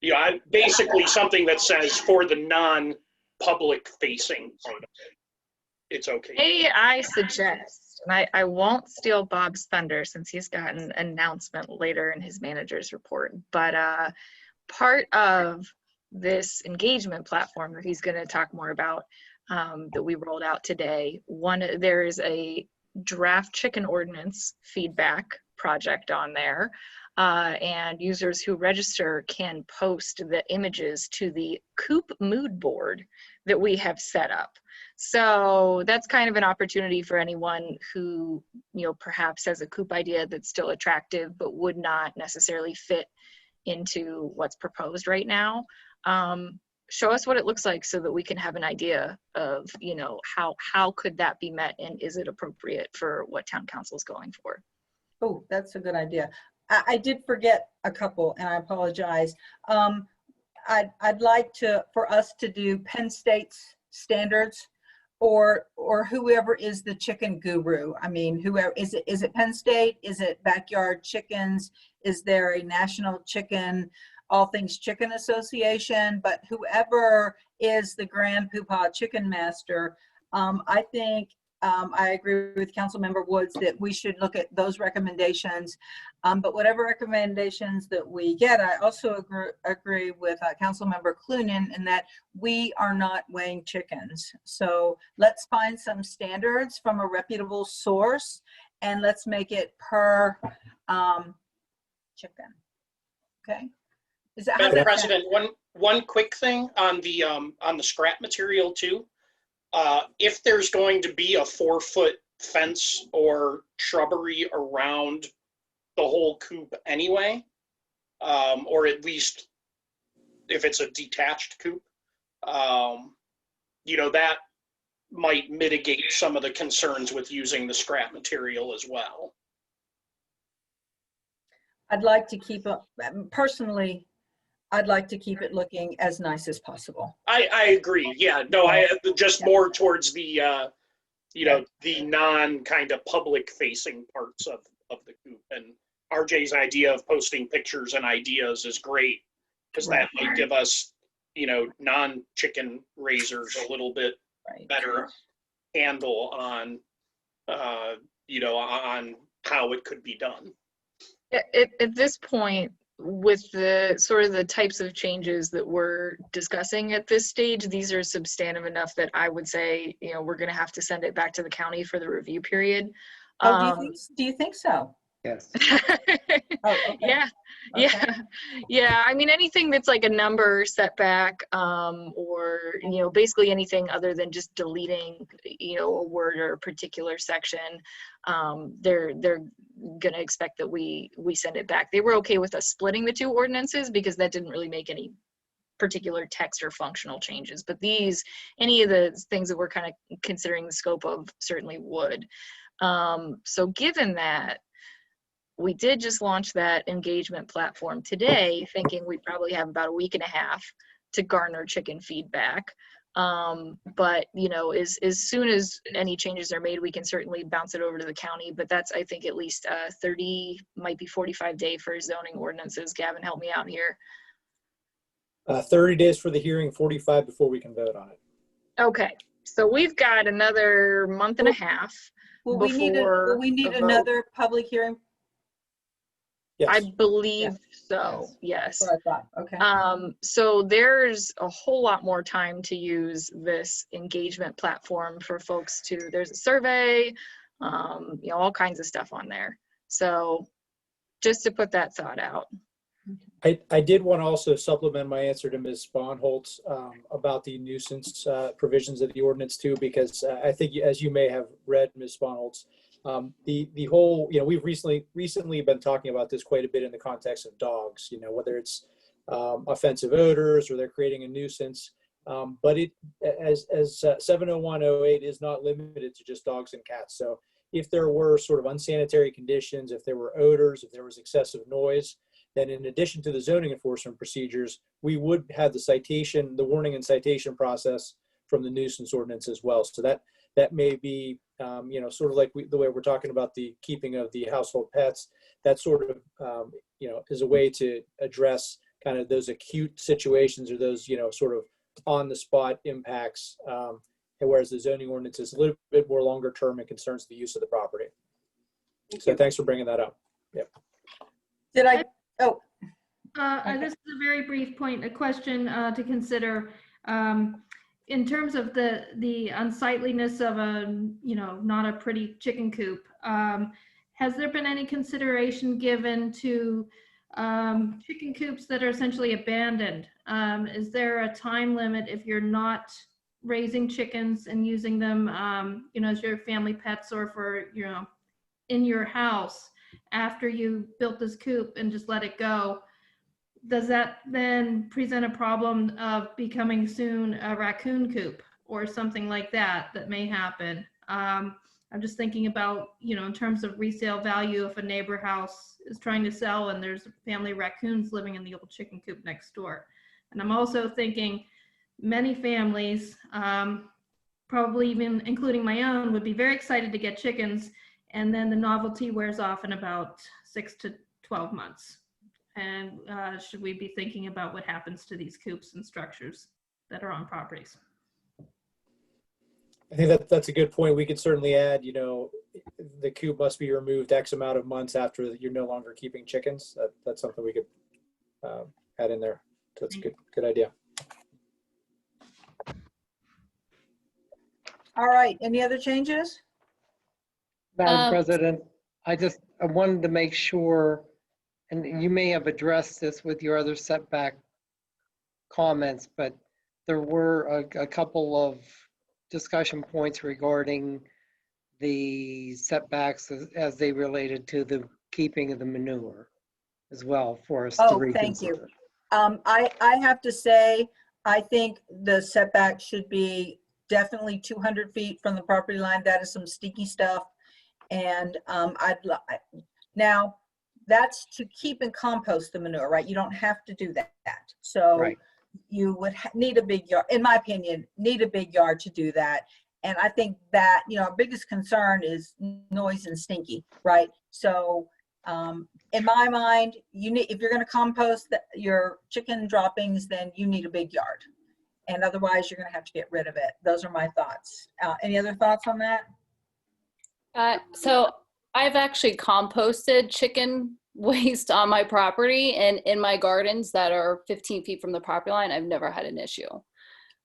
You know, basically something that says for the non-public facing part of it, it's okay. Hey, I suggest, and I won't steal Bob's thunder since he's got an announcement later in his manager's report, but part of this engagement platform that he's going to talk more about that we rolled out today, there is a draft chicken ordinance feedback project on there, and users who register can post the images to the coop mood board that we have set up. So that's kind of an opportunity for anyone who, you know, perhaps has a coop idea that's still attractive but would not necessarily fit into what's proposed right now. Show us what it looks like so that we can have an idea of, you know, how could that be met, and is it appropriate for what town council is going for? Oh, that's a good idea. I did forget a couple, and I apologize. I'd like for us to do Penn State's standards, or whoever is the chicken guru. I mean, whoever is it Penn State? Is it Backyard Chickens? Is there a national chicken, all things chicken association? But whoever is the grand poobah chicken master, I think I agree with Councilmember Woods that we should look at those recommendations. But whatever recommendations that we get, I also agree with Councilmember Clunin in that we are not weighing chickens. So let's find some standards from a reputable source, and let's make it per chicken. Okay. Is that Madam President, one quick thing on the scrap material too. If there's going to be a 4-foot fence or shrubbery around the whole coop anyway, or at least if it's a detached coop, you know, that might mitigate some of the concerns with using the scrap material as well. I'd like to keep personally, I'd like to keep it looking as nice as possible. I agree. Yeah, no, I just more towards the, you know, the non kind of public facing parts of the coop. And RJ's idea of posting pictures and ideas is great, because that might give us, you know, non-chicken raisers a little bit better handle on, you know, on how it could be done. At this point, with the sort of the types of changes that we're discussing at this stage, these are substantive enough that I would say, you know, we're going to have to send it back to the county for the review period. Oh, do you think so? Yes. Oh, okay. Yeah. Okay. Yeah. I mean, anything that's like a number setback, or, you know, basically anything other than just deleting, you know, a word or a particular section, they're going to expect that we send it back. They were okay with us splitting the 2 ordinances because that didn't really make any particular text or functional changes. But any of the things that we're kind of considering the scope of certainly would. So given that, we did just launch that engagement platform today, thinking we probably have about a week and a half to garner chicken feedback. But, you know, as soon as any changes are made, we can certainly bounce it over to the county. But that's, I think, at least 30, might be 45 day for zoning ordinances. Gavin, help me out here. 30 days for the hearing, 45 before we can vote on it. Okay, so we've got another month and a half. Will we need another public hearing? Yes. I believe so, yes. That's what I thought. Okay. So there's a whole lot more time to use this engagement platform for folks there's a survey, you know, all kinds of stuff on there. So just to put that thought out. I did want to also supplement my answer to Ms. Sponholz about the nuisance provisions of the ordinance too, because I think, as you may have read, Ms. Sponholz, the whole, you know, we've recently been talking about this quite a bit in the context of dogs, you know, whether it's offensive odors or they're creating a nuisance. But it, as 70108 is not limited to just dogs and cats. So if there were sort of unsanitary conditions, if there were odors, if there was excessive noise, then in addition to the zoning enforcement procedures, we would have the warning and citation process from the nuisance ordinance as well. So that may be, sort of like the way we're talking about the keeping of the household pets, that sort of, is a way to address kind of those acute situations or those, sort of on the spot impacts. Whereas the zoning ordinance is a little bit more longer term and concerns the use of the property. So thanks for bringing that up. Yeah. Did I? Oh, This is a very brief point, a question to consider. In terms of the unsightliness of not a pretty chicken coop, has there been any consideration given to chicken coops that are essentially abandoned? Is there a time limit if you're not raising chickens and using them, as your family pets or for, in your house after you built this coop and just let it go? Does that then present a problem of becoming soon a raccoon coop or something like that may happen? I'm just thinking about, in terms of resale value, if a neighbor house is trying to sell and there's family raccoons living in the old chicken coop next door. And I'm also thinking many families, probably even including my own, would be very excited to get chickens, and then the novelty wears off in about 6 to 12 months. And should we be thinking about what happens to these coops and structures that are on properties? I think that's a good point. We could certainly add, the coop must be removed X amount of months after you're no longer keeping chickens. That's something we could add in there. So that's a good idea. all right. Any other changes? Madam President, I wanted to make sure, and you may have addressed this with your other setback comments, but there were a couple of discussion points regarding the setbacks as they related to the keeping of the manure as well for us to reconsider. Thank you. I have to say, I think the setback should be definitely 200 feet from the property line. That is some sticky stuff. And now that's to keep and compost the manure, right? You don't have to do that. So Right. You would need a big yard, in my opinion, need a big yard to do that. And I think that, our biggest concern is noise and stinky, right? So in my mind, if you're going to compost your chicken droppings, then you need a big yard. And otherwise you're going to have to get rid of it. Those are my thoughts. Any other thoughts on that? So I've actually composted chicken waste on my property and in my gardens that are 15 feet from the property line. I've never had an issue.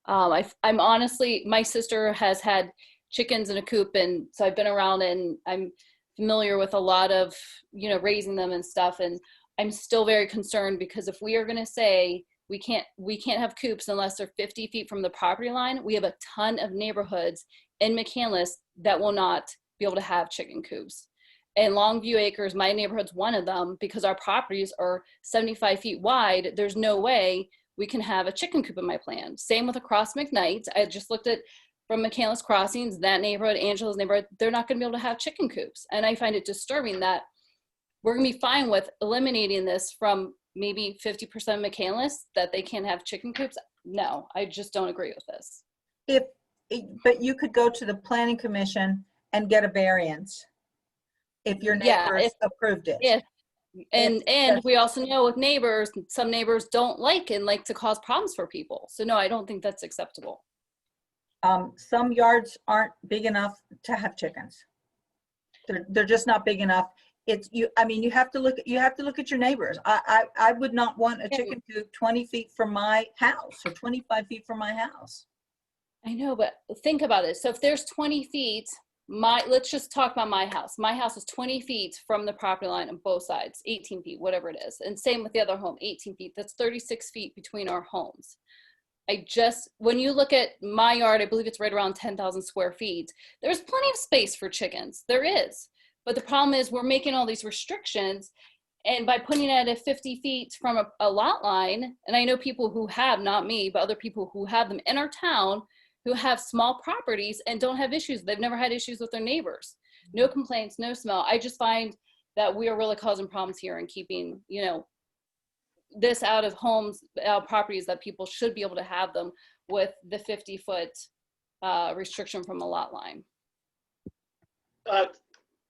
I'm honestly, my sister has had chickens in a coop, and so I've been around and I'm familiar with a lot of, raising them and stuff. And I'm still very concerned because if we are going to say we can't have coops unless they're 50 feet from the property line, we have a ton of neighborhoods in McCandless that will not be able to have chicken coops. And Longview Acres, my neighborhood's one of them, because our properties are 75 feet wide. There's no way we can have a chicken coop in my plan. Same with across McKnight. I just looked at from McCandless Crossings, that neighborhood, Angela's neighborhood, they're not going to be able to have chicken coops. And I find it disturbing that we're going to be fine with eliminating this from maybe 50% of McCandless, that they can't have chicken coops. No, I just don't agree with this. But you could go to the planning commission and get a variance if your neighbors approved it. And we also know with neighbors, some neighbors don't like to cause problems for people. So no, I don't think that's acceptable. Some yards aren't big enough to have chickens. They're just not big enough. You have to look at your neighbors. I would not want a chicken coop 20 feet from my house or 25 feet from my house. I know, but think about it. So if there's 20 feet, let's just talk about my house. My house is 20 feet from the property line on both sides, 18 feet, whatever it is. And same with the other home, 18 feet. That's 36 feet between our homes. When you look at my yard, I believe it's right around 10,000 square feet. There's plenty of space for chickens. There is. But the problem is we're making all these restrictions, and by putting it at 50 feet from a lot line, and I know people who have, not me, but other people who have them in our town who have small properties and don't have issues. They've never had issues with their neighbors. No complaints, no smell. I just find that we are really causing problems here and keeping, this out of homes, properties that people should be able to have them with the 50-foot restriction from the lot line.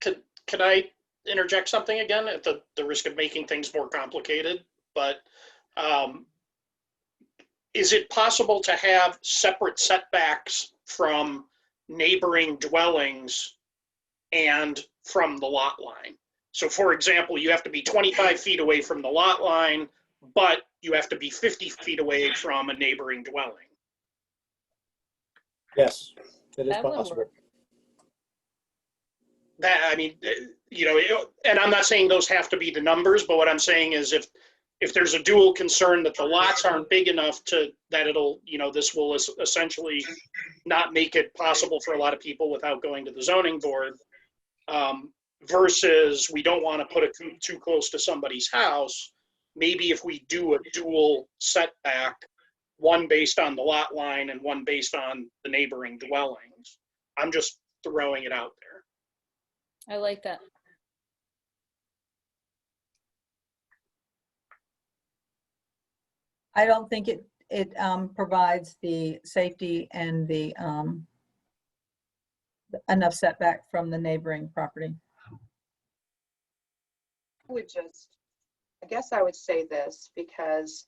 Could I interject something again at the risk of making things more complicated? But is it possible to have separate setbacks from neighboring dwellings and from the lot line? So for example, you have to be 25 feet away from the lot line, but you have to be 50 feet away from a neighboring dwelling. Yes, it is That would possible. work. That, I mean, you know, and I'm not saying those have to be the numbers, but what I'm saying is if there's a dual concern that the lots aren't big enough that it'll, you know, this will essentially not make it possible for a lot of people without going to the zoning board, versus we don't want to put it too close to somebody's house. Maybe if we do a dual setback, one based on the lot line and one based on the neighboring dwellings. I'm just throwing it out there. I like that. I don't think it provides the safety and the enough setback from the neighboring property. I guess I would say this because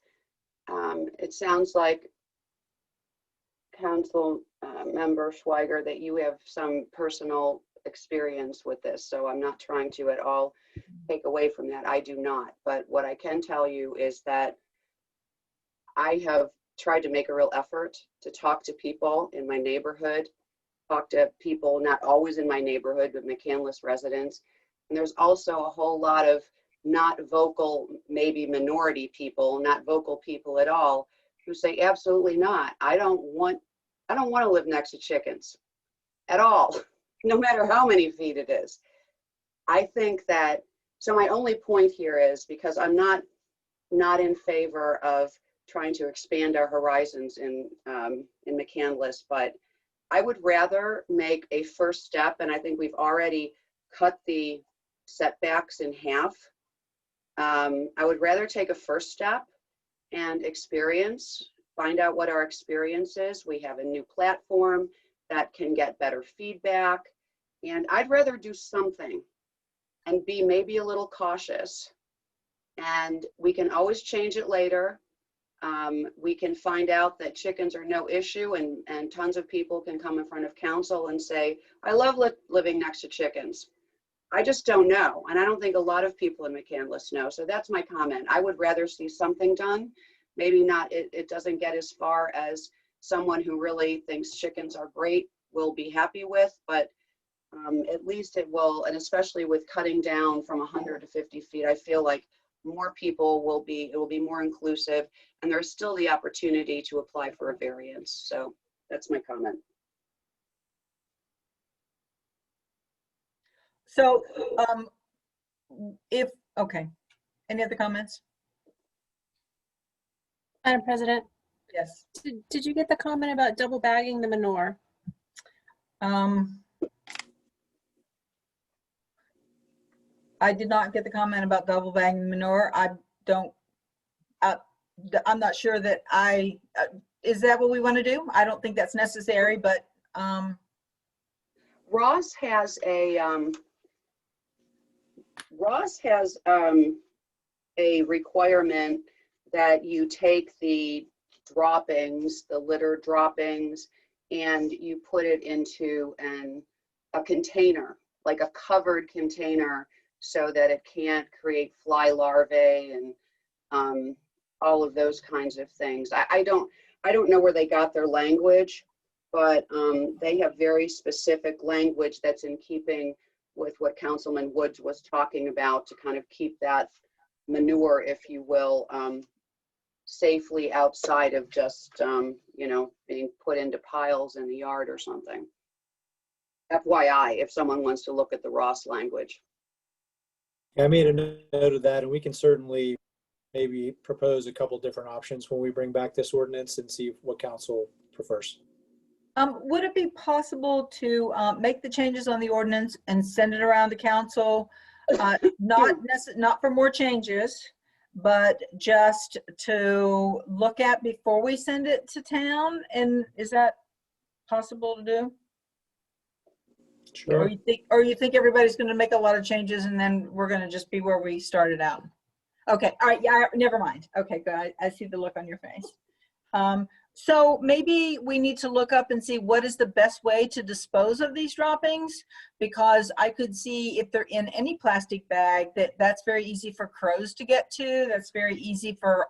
it sounds like Council Member Schweiger that you have some personal experience with this. So I'm not trying to at all take away from that. I do not. But what I can tell you is that I have tried to make a real effort to talk to people in my neighborhood, talk to people not always in my neighborhood, but McCandless residents. And there's also a whole lot of not vocal, maybe minority people, not vocal people at all, who say absolutely not. I don't want to live next to chickens at all, no matter how many feet it is. I think that, so my only point here is, because I'm not in favor of trying to expand our horizons in McCandless, but I would rather make a first step, and I think we've already cut the setbacks in half. I would rather take a first step and find out what our experience is. We have a new platform that can get better feedback, and I'd rather do something and be maybe a little cautious, and we can always change it later. We can find out that chickens are no issue, and tons of people can come in front of council and say, I love living next to chickens. I just don't know. And I don't think a lot of people in McCandless know. So that's my comment. I would rather see something done. Maybe not, it doesn't get as far as someone who really thinks chickens are great will be happy with, but at least it will, and especially with cutting down from 100 to 50 feet, I feel like more people it will be more inclusive, and there's still the opportunity to apply for a variance. So that's my comment. So okay, any other comments? Madam President, Yes. did you get the comment about double bagging the manure? I did not get the comment about double bagging the manure. I'm not sure that is that what we want to do? I don't think that's necessary, but Ross has a requirement that you take the droppings, the litter droppings, and you put it into a container, like a covered container, so that it can't create fly larvae and all of those kinds of things. I don't know where they got their language, but they have very specific language that's in keeping with what Councilman Woods was talking about, to kind of keep that manure, if you will, safely outside of just, being put into piles in the yard or something. FYI, if someone wants to look at the Ross language. Yeah, I made a note of that, and we can certainly maybe propose a couple different options when we bring back this ordinance and see what council prefers. Would it be possible to make the changes on the ordinance and send it around to council? Not for more changes, but just to look at before we send it to town. And is that possible to do? Sure. Or you think everybody's going to make a lot of changes and then we're going to just be where we started out? Okay. All right. Yeah. Never mind. Okay. Good. I see the look on your face. So maybe we need to look up and see what is the best way to dispose of these droppings, because I could see if they're in any plastic bag that's very easy for crows to get to. That's very easy for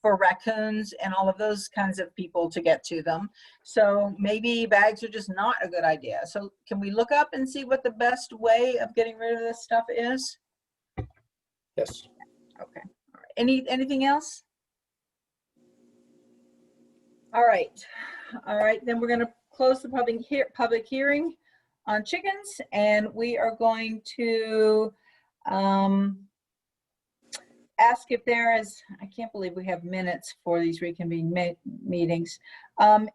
for raccoons and all of those kinds of people to get to them. So maybe bags are just not a good idea. So can we look up and see what the best way of getting rid of this stuff is? Yes. Okay. All right. Anything else? All right. All right. Then we're going to close the public hearing on chickens, and we are going to ask if there is, I can't believe we have minutes for these reconvene meetings.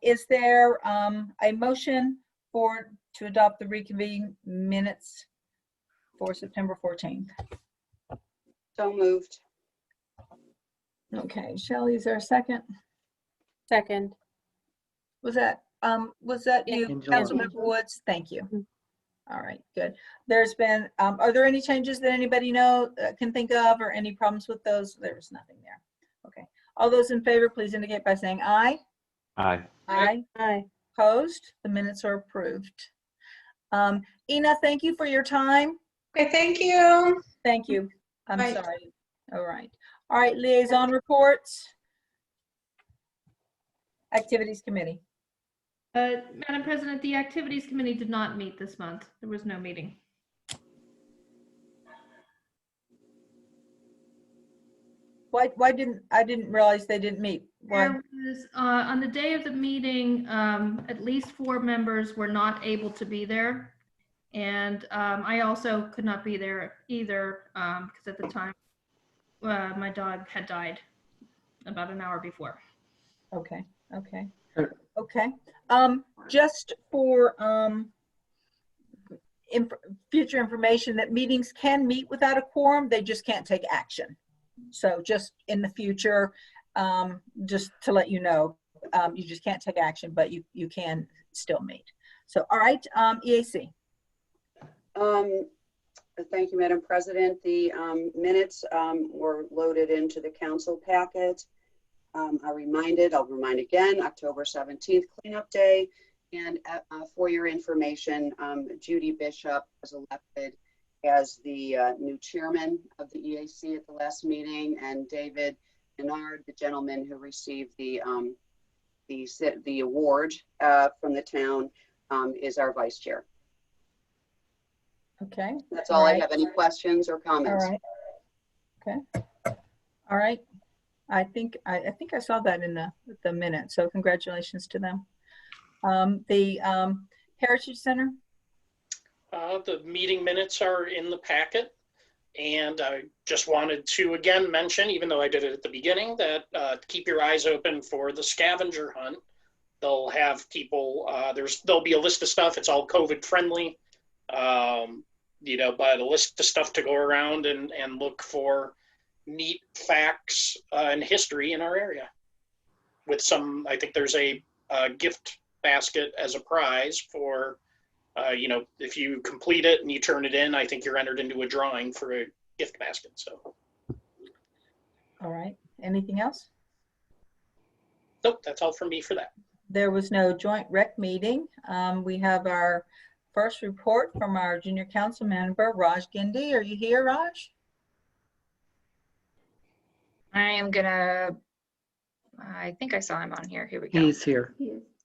Is there a motion to adopt the reconvene minutes for September 14th? So moved. Okay. Shelley, is there a second? Second. Was that you, Angela. Councilmember Woods? Thank you. All right, good. There's been, are there any changes that anybody can think of, or any problems with those? There was nothing there. Okay. All those in favor, please indicate by saying aye. Aye. Aye. Aye. Opposed? The minutes are approved. Ina, thank you for your time. Okay, thank you. Thank you. I'm Bye. sorry. All right. All right, liaison reports. Activities Committee. Madam President, the Activities Committee did not meet this month. There was no meeting. Why didn't I didn't realize they didn't meet? Why? There was, on the day of the meeting, at least 4 members were not able to be there. And I also could not be there either, because at the time my dog had died about an hour before. Okay. Okay. Sure. Okay. Just for future information, that meetings can meet without a quorum, they just can't take action. So just in the future, just to let you know, you just can't take action, but you can still meet. So, all right, EAC. Thank you, Madam President. The minutes were loaded into the council packet. I'll remind again, October 17th, cleanup day. And for your information, Judy Bishop was elected as the new chairman of the EAC at the last meeting, and David Menard, the gentleman who received the award from the town, is our vice chair. Okay. That's all I have. Any questions or comments? All right. Okay. All right. I think I saw that in the minute. So congratulations to them. The Heritage Center. The meeting minutes are in the packet, and I just wanted to again mention, even though I did it at the beginning, that keep your eyes open for the scavenger hunt. They'll have people. There'll be a list of stuff. It's all COVID friendly. But a list of stuff to go around and look for neat facts and history in our area. With some, I think there's a gift basket as a prize for, if you complete it and you turn it in, I think you're entered into a drawing for a gift basket. So. All right. Anything else? Nope, that's all from me for that. There was no joint rec meeting. We have our first report from our junior council member, Raj Gindi. Are you here, Raj? I think I saw him on here. Here we go. He's here.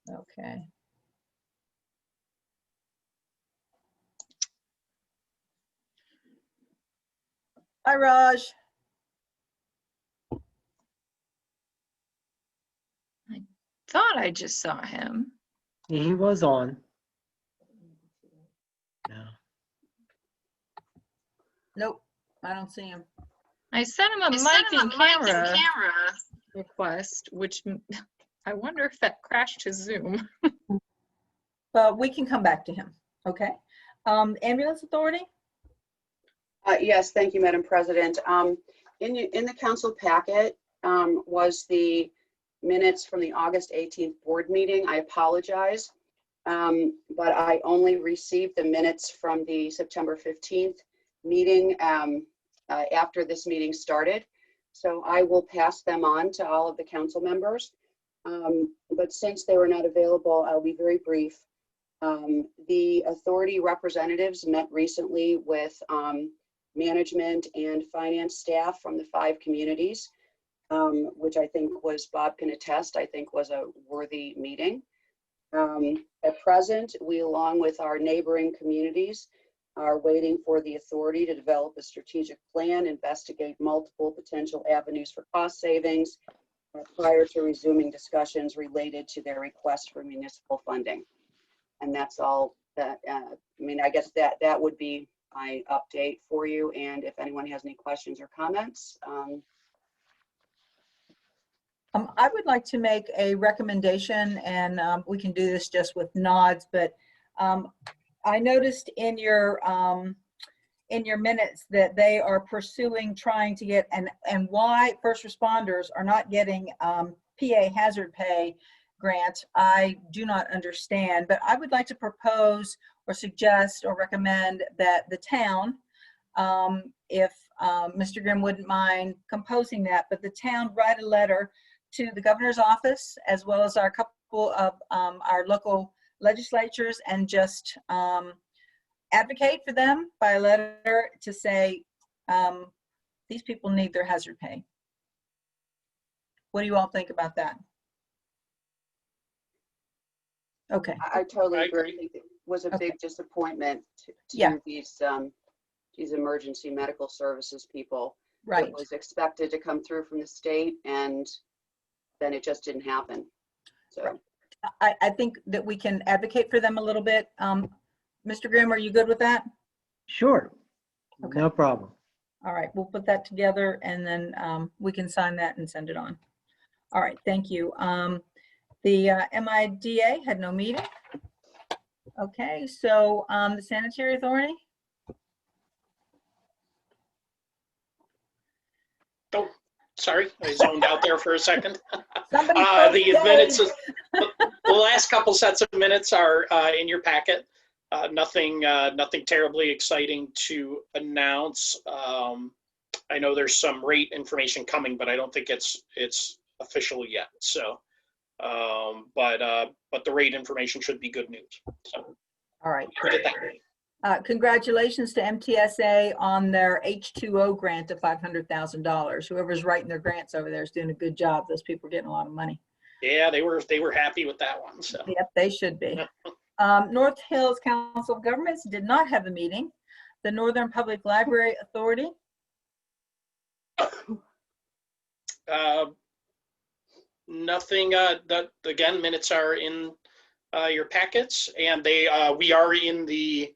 Okay. Hi, Raj. I thought I just saw him. He was on. No. Nope, I don't see him. I sent him a mic and camera request, which I wonder if that crashed his Zoom. But we can come back to him. Okay. Ambulance Authority? Yes, thank you, Madam President. In the council packet was the minutes from the August 18th board meeting. I apologize, but I only received the minutes from the September 15th meeting after this meeting started. So I will pass them on to all of the council members. But since they were not available, I'll be very brief. The authority representatives met recently with management and finance staff from the 5 communities, which I think was, Bob can attest, I think was a worthy meeting. At present, we, along with our neighboring communities, are waiting for the authority to develop a strategic plan, investigate multiple potential avenues for cost savings prior to resuming discussions related to their request for municipal funding. And that's all that, I mean, I guess that would be my update for you. And if anyone has any questions or comments. I would like to make a recommendation, and we can do this just with nods, but I noticed in your minutes that they are pursuing trying to get, and why first responders are not getting PA hazard pay grant, I do not understand. But I would like to propose or suggest or recommend that the town, if Mr. Grimm wouldn't mind composing that, but the town write a letter to the governor's office as well as our couple of our local legislatures and just advocate for them by a letter to say these people need their hazard pay. What do you all think about that? Okay. I totally I agree. agree. I think it was a Okay. big disappointment to Yeah. these emergency medical services people. Right. It was expected to come through from the state, and then it just didn't happen. So I think that we can advocate for them a little bit. Mr. Grimm, are you good with that? Sure, Okay. no problem. All right, we'll put that together and then we can sign that and send it on. All right, thank you. The MIDA had no meeting. Okay, so the Sanitary Authority? Oh, sorry, I zoned out there for a second. Somebody The minutes, the last couple sets of minutes are in your packet. Nothing terribly exciting to announce. I know there's some rate information coming, but I don't think it's official yet. So, but the rate information should be good news. So, all right. forget that. Congratulations to MTSA on their H2O grant of $500,000. Whoever's writing their grants over there is doing a good job. Those people are getting a lot of money. Yeah, they were happy with that one. So. Yep, they should be. North Hills Council of Governments did not have a meeting. The Northern Public Library Authority. Nothing. Again, minutes are in your packets, and we are in the.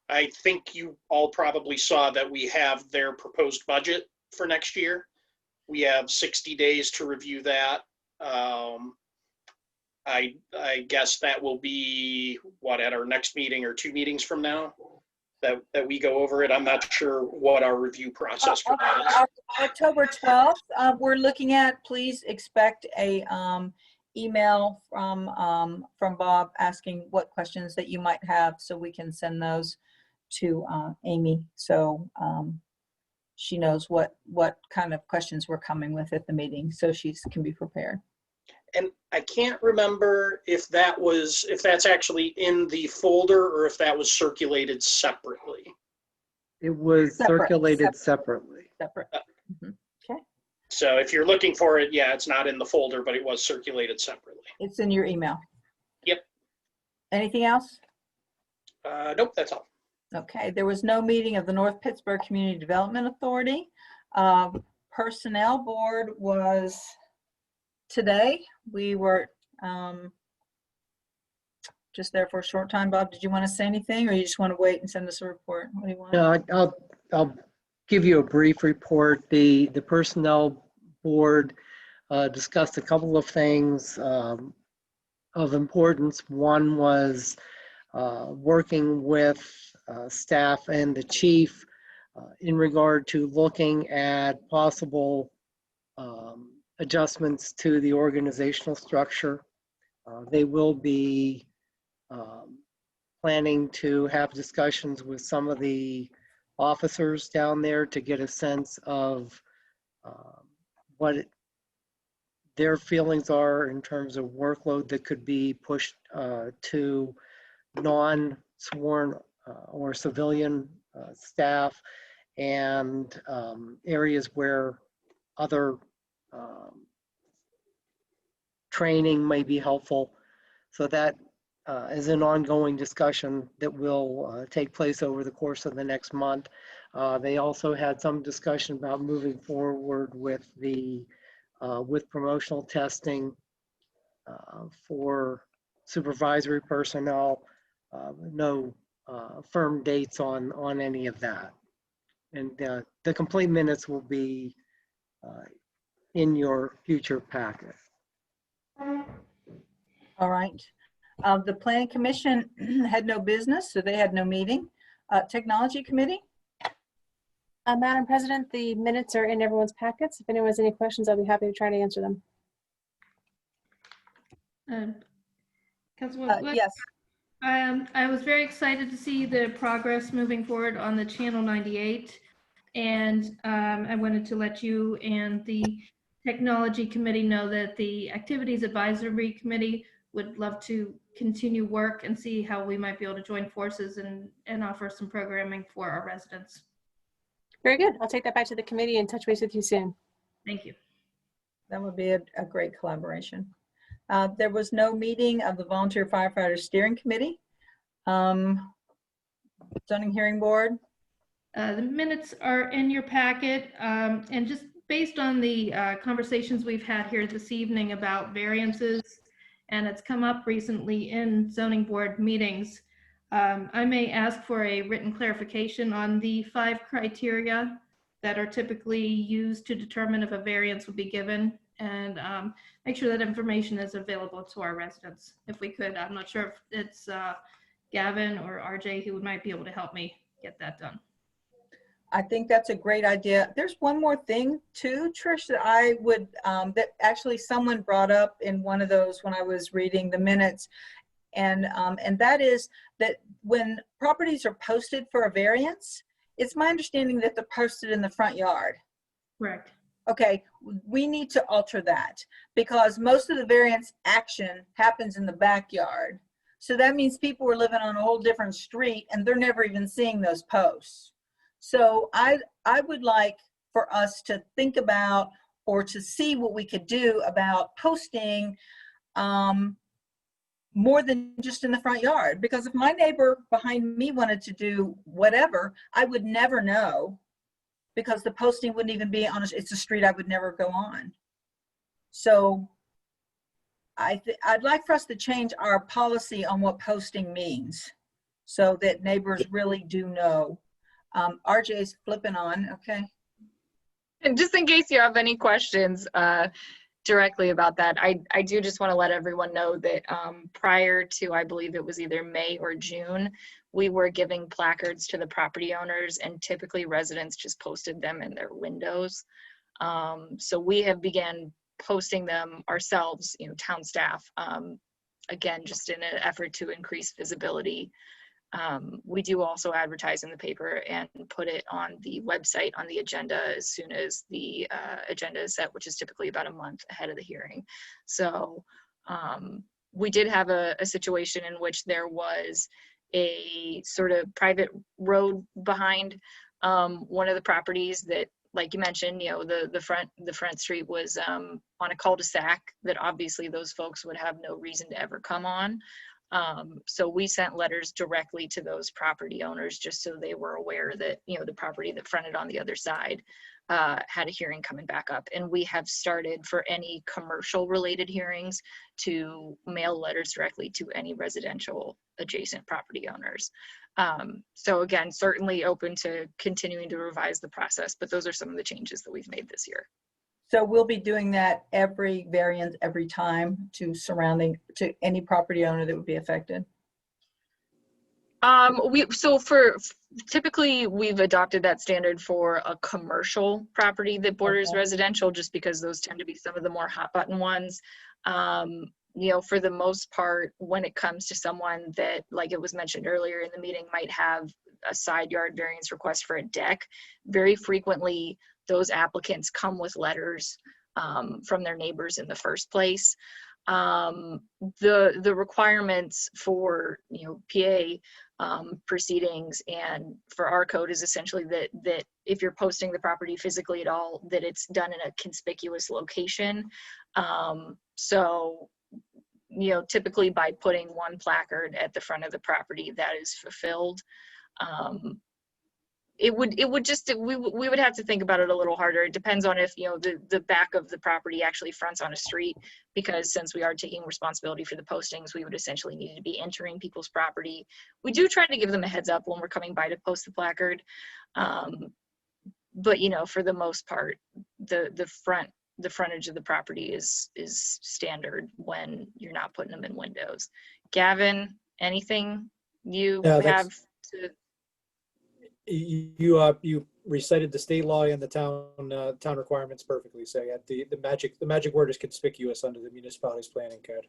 I think you all probably saw that we have their proposed budget for next year. We have 60 days to review that. I guess that will be at our next meeting or 2 meetings from now that we go over it. I'm not sure what our review process for that is. October 12th, we're looking at. Please expect a email from Bob asking what questions that you might have, so we can send those to Amy, so she knows what kind of questions we're coming with at the meeting, so she can be prepared. And I can't remember if that's actually in the folder or if that was circulated separately. It was circulated separately. Separate. Okay. So if you're looking for it, yeah, it's not in the folder, but it was circulated separately. It's in your email. Yep. Anything else? Nope, that's all. Okay, there was no meeting of the North Pittsburgh Community Development Authority. Personnel Board was today. We were just there for a short time. Bob, did you want to say anything, or you just want to wait and send us a report? What do you want? No, I'll give you a brief report. The Personnel Board discussed a couple of things of importance. One was working with staff and the chief in regard to looking at possible adjustments to the organizational structure. They will be planning to have discussions with some of the officers down there to get a sense of what their feelings are in terms of workload that could be pushed to non-sworn or civilian staff, and areas where other training may be helpful. So that is an ongoing discussion that will take place over the course of the next month. They also had some discussion about moving forward with the with promotional testing for supervisory personnel. No firm dates on any of that. And the complete minutes will be in your future packet. All right. The Planning Commission had no business, so they had no meeting. Technology Committee? Madam President, the minutes are in everyone's packets. If anyone has any questions, I'll be happy to try to answer them. Councilwoman, Yes. I was very excited to see the progress moving forward on the Channel 98. And I wanted to let you and the Technology Committee know that the Activities Advisory Committee would love to continue work and see how we might be able to join forces and offer some programming for our residents. Very good. I'll take that back to the committee and touch base with you soon. Thank you. That would be a great collaboration. There was no meeting of the Volunteer Firefighter Steering Committee. Zoning Hearing Board. The minutes are in your packet, and just based on the conversations we've had here this evening about variances, and it's come up recently in zoning board meetings, I may ask for a written clarification on the 5 criteria that are typically used to determine if a variance would be given, and make sure that information is available to our residents. If we could, I'm not sure if it's Gavin or RJ who might be able to help me get that done. I think that's a great idea. There's one more thing too, Trish, that I would, that actually someone brought up in one of those when I was reading the minutes. And that is that when properties are posted for a variance, it's my understanding that they're posted in the front yard. Correct. Okay, we need to alter that because most of the variance action happens in the backyard. So that means people are living on a whole different street and they're never even seeing those posts. So I would like for us to think about or to see what we could do about posting more than just in the front yard. Because if my neighbor behind me wanted to do whatever, I would never know because the posting wouldn't even be on, it's a street I would never go on. So I'd like for us to change our policy on what posting means so that neighbors really do know. RJ's flipping on, okay. And just in case you have any questions directly about that, I do just want to let everyone know that prior to, I believe it was either May or June, we were giving placards to the property owners, and typically residents just posted them in their windows. So we have began posting them ourselves, town staff, again, just in an effort to increase visibility. We do also advertise in the paper and put it on the website on the agenda as soon as the agenda is set, which is typically about a month ahead of the hearing. So we did have a situation in which there was a sort of private road behind one of the properties that, like you mentioned, the front street was on a cul-de-sac that obviously those folks would have no reason to ever come on. So we sent letters directly to those property owners just so they were aware that, the property that fronted on the other side had a hearing coming back up. And we have started for any commercial related hearings to mail letters directly to any residential adjacent property owners. So again, certainly open to continuing to revise the process, but those are some of the changes that we've made this year. So we'll be doing that every variance, every time to any property owner that would be affected. Typically we've adopted that standard for a commercial property that borders Okay. residential, just because those tend to be some of the more hot button ones. For the most part, when it comes to someone that, like it was mentioned earlier in the meeting, might have a side yard variance request for a deck, very frequently those applicants come with letters from their neighbors in the first place. The requirements for PA proceedings and for our code is essentially that if you're posting the property physically at all, that it's done in a conspicuous location. Typically by putting one placard at the front of the property, that is fulfilled. We would have to think about it a little harder. It depends on if the back of the property actually fronts on a street, because since we are taking responsibility for the postings, we would essentially need to be entering people's property. We do try to give them a heads up when we're coming by to post the placard, but for the most part, the frontage of the property is standard when you're not putting them in windows. Gavin, anything you have to? You recited the state law and the town requirements perfectly. So yeah, the magic word is conspicuous under the municipality's planning code.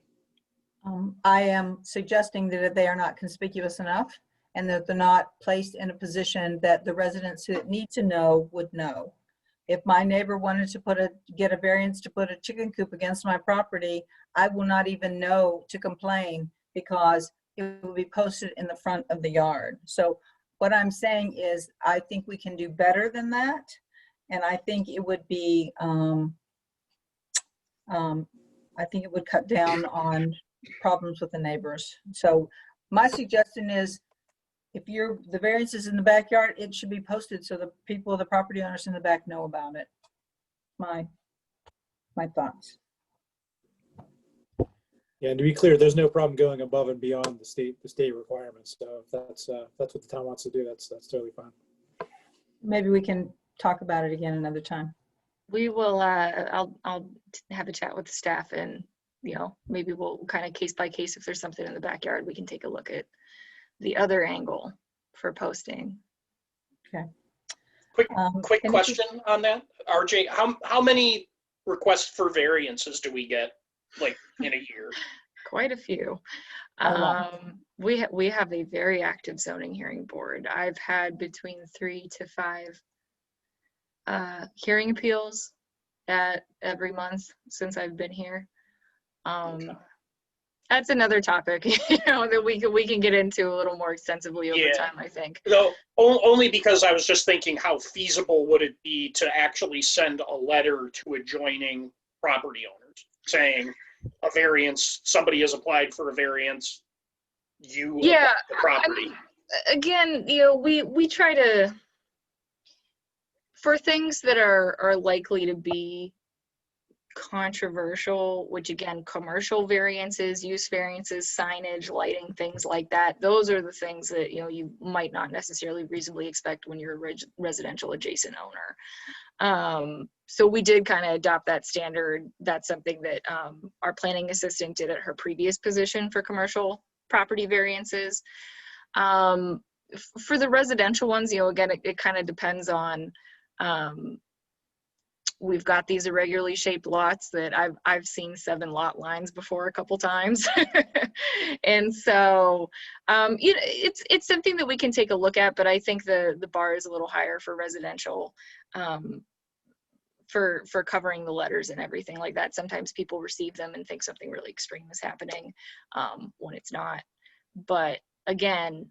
I am suggesting that they are not conspicuous enough and that they're not placed in a position that the residents who need to know would know. If my neighbor wanted to get a variance to put a chicken coop against my property, I will not even know to complain because it will be posted in the front of the yard. So what I'm saying is, I think we can do better than that. And I think it would be, I think it would cut down on problems with the neighbors. So my suggestion is, if the variance is in the backyard, it should be posted so the people, the property owners in the back know about it. My thoughts. Yeah, and to be clear, there's no problem going above and beyond the state requirements. So if that's what the town wants to do, that's totally fine. Maybe we can talk about it again another time. We will. I'll have a chat with the staff, and maybe we'll kind of case by case. If there's something in the backyard, we can take a look at the other angle for posting. Okay. Quick question on that, RJ. How many requests for variances do we get, like, in a year? Quite a few. We have a very active zoning hearing board. I've had between 3 to 5 hearing appeals every month since I've been here. That's another topic, that we can get into a little more extensively over time, I think. No, only because I was just thinking, how feasible would it be to actually send a letter to adjoining property owners saying a variance, somebody has applied for a variance, the property. Again, we try to, for things that are likely to be controversial, which again, commercial variances, use variances, signage, lighting, things like that, those are the things that you might not necessarily reasonably expect when you're a residential adjacent owner. So we did kind of adopt that standard. That's something that our planning assistant did at her previous position for commercial property variances. For the residential ones, again, it kind of depends on, we've got these irregularly shaped lots that I've seen 7 lot lines before a couple times. And so, it's something that we can take a look at, but I think the bar is a little higher for residential, for covering the letters and everything like that. Sometimes people receive them and think something really extreme is happening, when it's not. But again,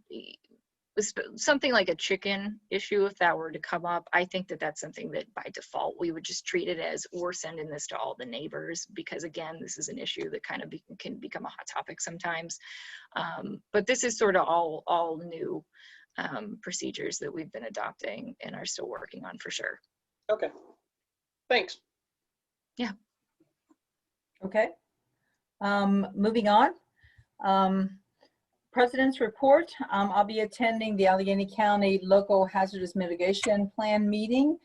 something like a chicken issue, if that were to come up, I think that's something that by default we would just treat it as, we're sending this to all the neighbors, because again, this is an issue that kind of can become a hot topic sometimes. But this is sort of all new procedures that we've been adopting and are still working on, for sure. Okay, thanks. Yeah. Okay. Moving on. President's report. I'll be attending the Allegheny County Local Hazardous Mitigation Plan meeting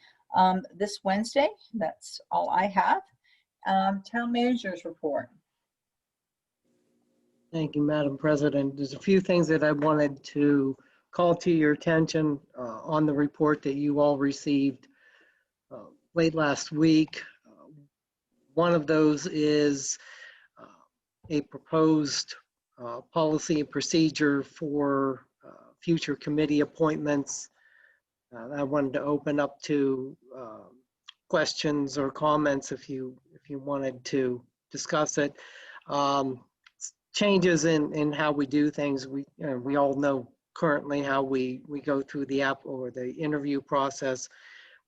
this Wednesday. That's all I have. Town manager's report. Thank you, Madam President. There's a few things that I wanted to call to your attention on the report that you all received late last week. One of those is a proposed policy and procedure for future committee appointments. I wanted to open up to questions or comments if you wanted to discuss it. Changes in how we do things. We all know currently how we go through the interview process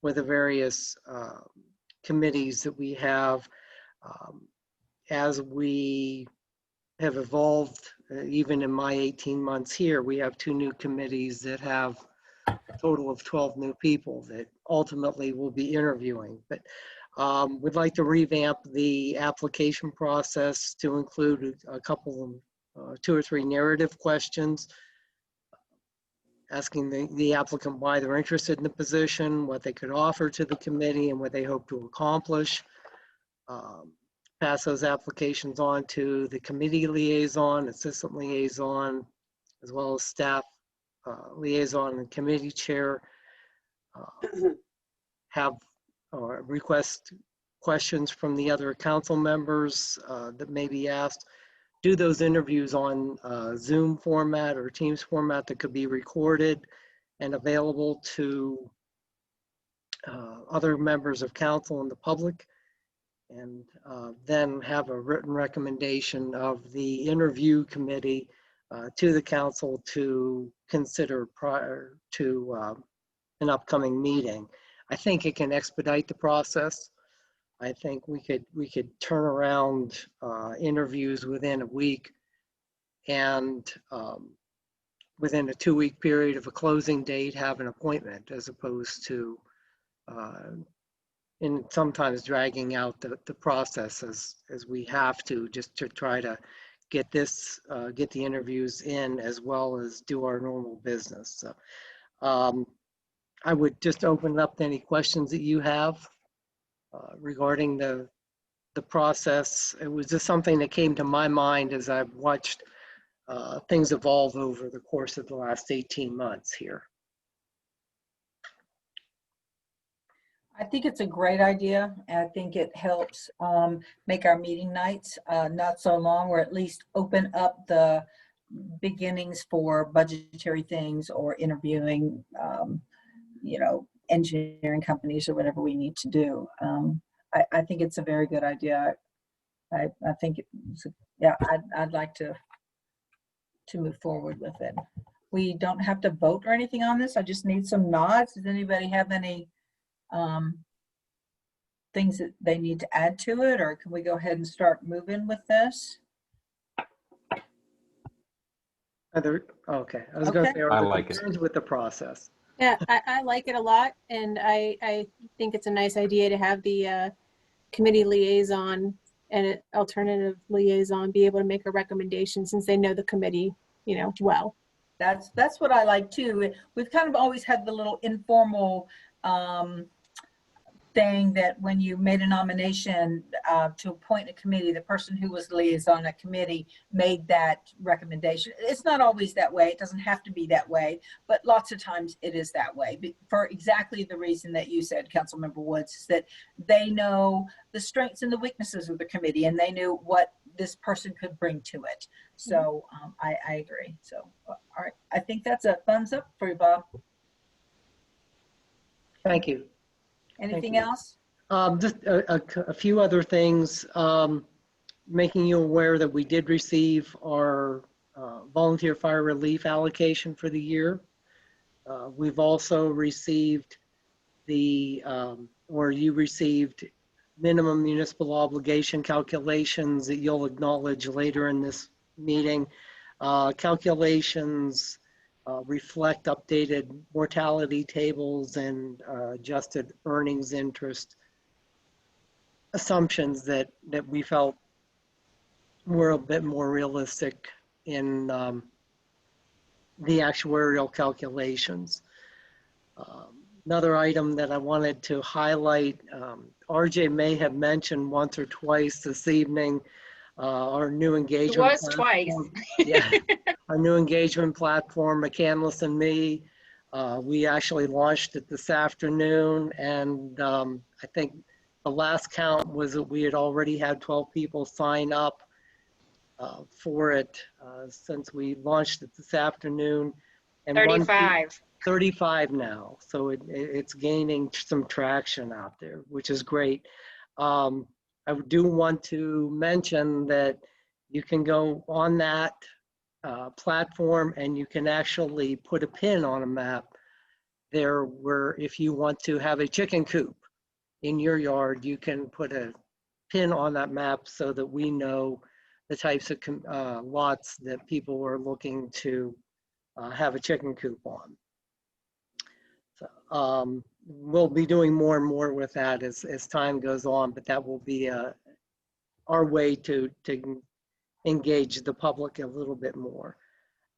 with the various committees that we have. As we have evolved, even in my 18 months here, we have 2 new committees that have a total of 12 new people that ultimately will be interviewing. But we'd like to revamp the application process to include a couple of 2 or 3 narrative questions, asking the applicant why they're interested in the position, what they could offer to the committee, and what they hope to accomplish. Pass those applications on to the committee liaison, assistant liaison, as well as staff liaison and committee chair. Have request questions from the other council members that may be asked. Do those interviews on Zoom format or Teams format that could be recorded and available to other members of council and the public. And then have a written recommendation of the interview committee to the council to consider prior to an upcoming meeting. I think it can expedite the process. I think we could turn around interviews within a week, and within a 2-week period of a closing date have an appointment, as opposed to and sometimes dragging out the process as we have to, just to try to get get the interviews in as well as do our normal business. So I would just open it up to any questions that you have regarding the process. It was just something that came to my mind as I've watched things evolve over the course of the last 18 months here. I think it's a great idea. I think it helps make our meeting nights not so long, or at least open up the beginnings for budgetary things or interviewing, engineering companies or whatever we need to do. I think it's a very good idea. I think, I'd like to move forward with it. We don't have to vote or anything on this. I just need some nods. Does anybody have any things that they need to add to it, or can we go ahead and start moving with this? Okay, I was going to say, are there concerns with the process? Yeah, I like it a lot, and I think it's a nice idea to have the committee liaison and an alternative liaison be able to make a recommendation, since they know the committee, well. That's what I like too. We've kind of always had the little informal thing that when you made a nomination to appoint a committee, the person who was liaison at committee made that recommendation. It's not always that way. It doesn't have to be that way, but lots of times it is that way, for exactly the reason that you said, Councilmember Woods, is that they know the strengths and the weaknesses of the committee, and they knew what this person could bring to it. So I agree. So, all right. I think that's a thumbs up for you, Bob. Thank you. Anything else? Just a few other things. Making you aware that we did receive our volunteer fire relief allocation for the year. We've also received or you received minimum municipal obligation calculations that you'll acknowledge later in this meeting. Calculations reflect updated mortality tables and adjusted earnings interest assumptions that we felt were a bit more realistic in the actuarial calculations. Another item that I wanted to highlight, RJ may have mentioned once or twice this evening, Our new It engagement was twice. platform. Yeah, our new engagement platform, McCandless and Me. We actually launched it this afternoon, and I think the last count was that we had already had 12 people sign up for it since we launched it this afternoon. And 35. 35 now, so it's gaining some traction out there, which is great. I do want to mention that you can go on that platform and you can actually put a pin on a map there where if you want to have a chicken coop in your yard, you can put a pin on that map so that we know the types of lots that people are looking to have a chicken coop on. So we'll be doing more and more with that as time goes on, but that will be our way to engage the public a little bit more.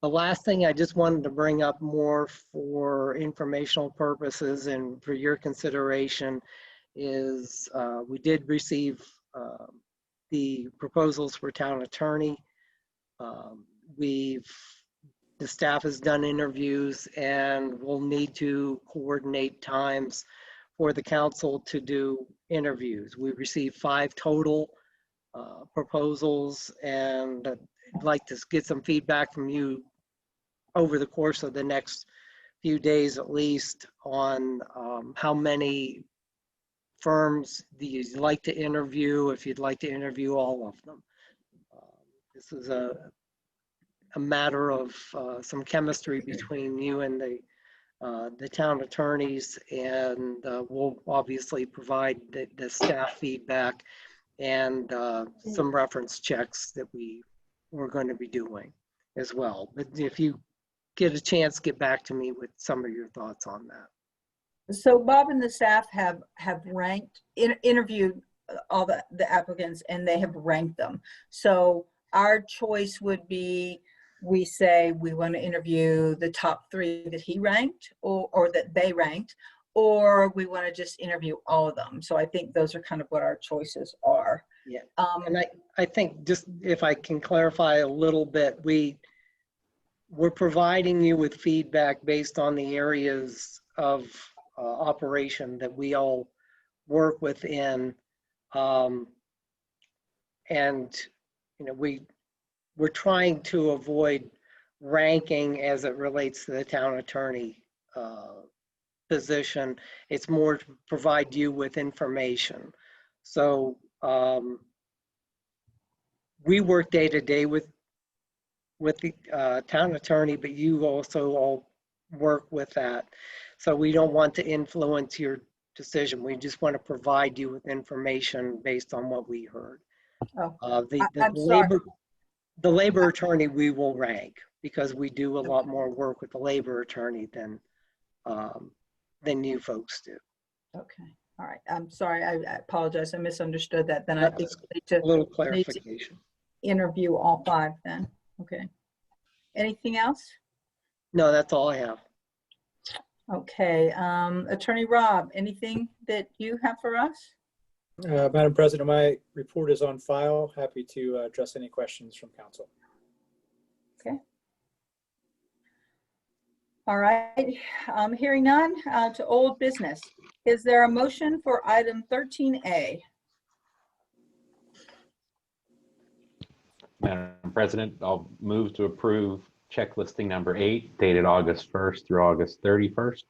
The last thing I just wanted to bring up more for informational purposes and for your consideration is we did receive the proposals for town attorney. The staff has done interviews and we'll need to coordinate times for the council to do interviews. We received 5 total proposals, and I'd like to get some feedback from you over the course of the next few days at least on how many firms do you like to interview, if you'd like to interview all of them. This is a matter of some chemistry between you and the town attorneys, and we'll obviously provide the staff feedback and some reference checks that we're going to be doing as well. But if you get a chance, get back to me with some of your thoughts on that. So Bob and the staff have ranked, interviewed all the applicants, and they have ranked them. So our choice would be, we say we want to interview the top 3 that he ranked or that they ranked, or we want to just interview all of them. So I think those are kind of what our choices are. Yeah, and I think just if I can clarify a little bit, we're providing you with feedback based on the areas of operation that we all work within, and you know we're trying to avoid ranking as it relates to the town attorney position. It's more to provide you with information. So we work day to day with the town attorney, but you also all work with that. So we don't want to influence your decision. We just want to provide you with information based on what we heard. Oh, The labor attorney we will rank because we do a lot more work with the labor attorney than you folks do. Okay, all right. I'm sorry, I apologize. I misunderstood that. Then I think we need to, a little clarification. Interview all 5 then. Okay. Anything else? No, that's all I have. Okay, Attorney Rob, anything that you have for us? Madam President, my report is on file. Happy to address any questions from council. Okay. All right, hearing none, to old business. Is there a motion for item 13A? Madam President, I'll move to approve checklisting number 8, dated August 1st through August 31st,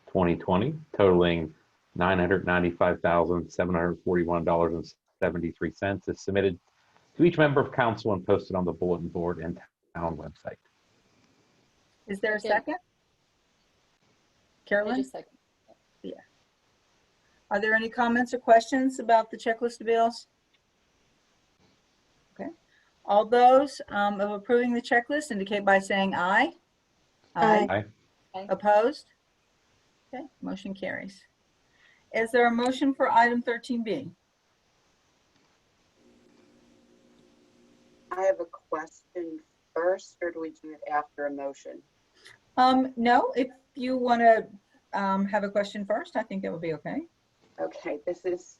2020, totaling $995,741.73 is submitted to each member of council and posted on the bulletin board and town website. Is there a second? Carolyn? Second. Yeah. Are there any comments or questions about the checklist of bills? Okay. All those of approving the checklist indicate by saying aye. Aye. Opposed? Okay, motion carries. Is there a motion for item 13B? I have a question first, or do we do it after a motion? No, if you want to have a question first, I think that would be okay. Okay, this is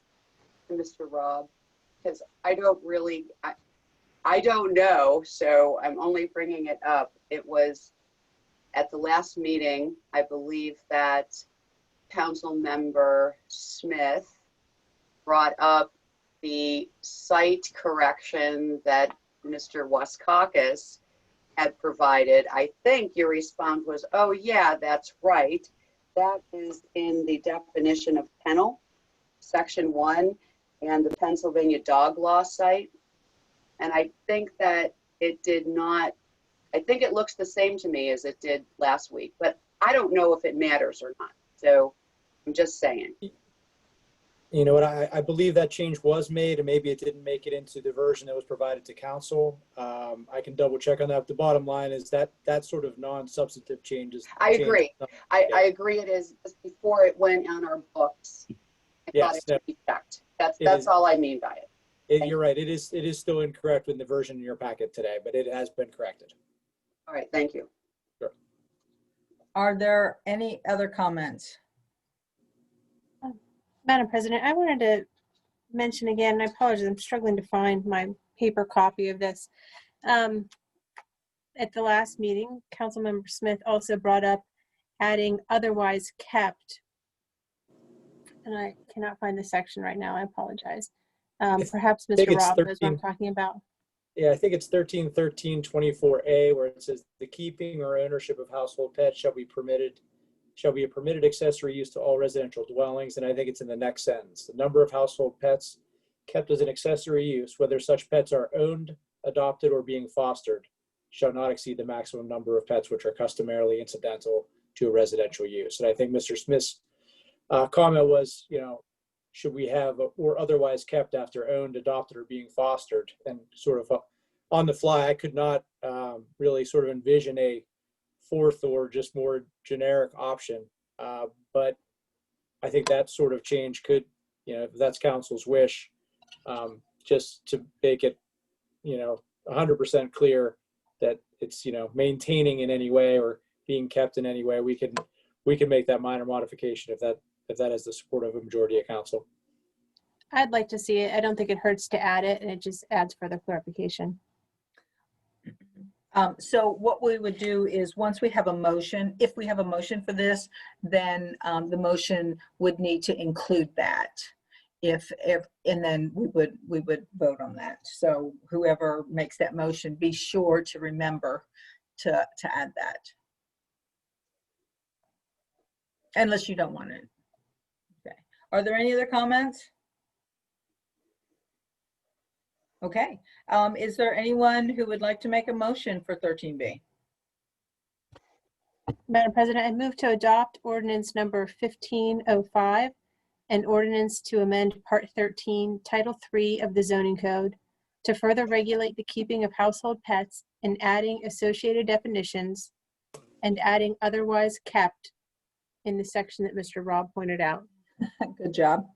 to Mr. Rob, because I don't really, I don't know, so I'm only bringing it up. It was at the last meeting, I believe that Council Member Smith brought up the site correction that Mr. Wilcox had provided. I think your response was, oh yeah, that's right. That is in the definition of kennel, section 1, and the Pennsylvania dog law site. And I think that it did not, I think it looks the same to me as it did last week, but I don't know if it matters or not. So I'm just saying. You know what, I believe that change was made, and maybe it didn't make it into the version that was provided to council. I can double check on that. The bottom line is that that sort of non-substantive changes. I agree. I agree it is just before it went on our books. I thought it should be checked. That's all I mean by it. You're right. It is still incorrect in the version in your packet today, but it has been corrected. All right. Thank you. Sure. Are there any other comments? Madam President, I wanted to mention again, I apologize, I'm struggling to find my paper copy of this. At the last meeting, Councilmember Smith also brought up adding otherwise kept. And I cannot find the section right now. I apologize. Perhaps Mr. Robb knows what I'm talking about. Yeah, I think it's 13-13-24A, where it says the keeping or ownership of household pets shall be a permitted accessory use to all residential dwellings. And I think it's in the next sentence. The number of household pets kept as an accessory use, whether such pets are owned, adopted, or being fostered, shall not exceed the maximum number of pets which are customarily incidental to a residential use. And I think Mr. Smith's comment was, should we have or otherwise kept after owned, adopted, or being fostered? And sort of on the fly, I could not really sort of envision a fourth or just more generic option. But I think that sort of change could, if that's council's wish, just to make it, 100% clear that it's, maintaining in any way or being kept in any way, we can make that minor modification if that has the support of a majority of council. I'd like to see it. I don't think it hurts to add it, and it just adds further clarification. So what we would do is once we have a motion, if we have a motion for this, then the motion would need to include that. And then we would vote on that. So whoever makes that motion, be sure to remember to add that. Unless you don't want it. Okay. Are there any other comments? Okay. Is there anyone who would like to make a motion for 13B? Madam President, I move to adopt ordinance number 1505, an ordinance to amend Part 13, Title 3 of the Zoning Code to further regulate the keeping of household pets and adding associated definitions and adding otherwise kept in the section that Mr. Robb pointed out. Good job.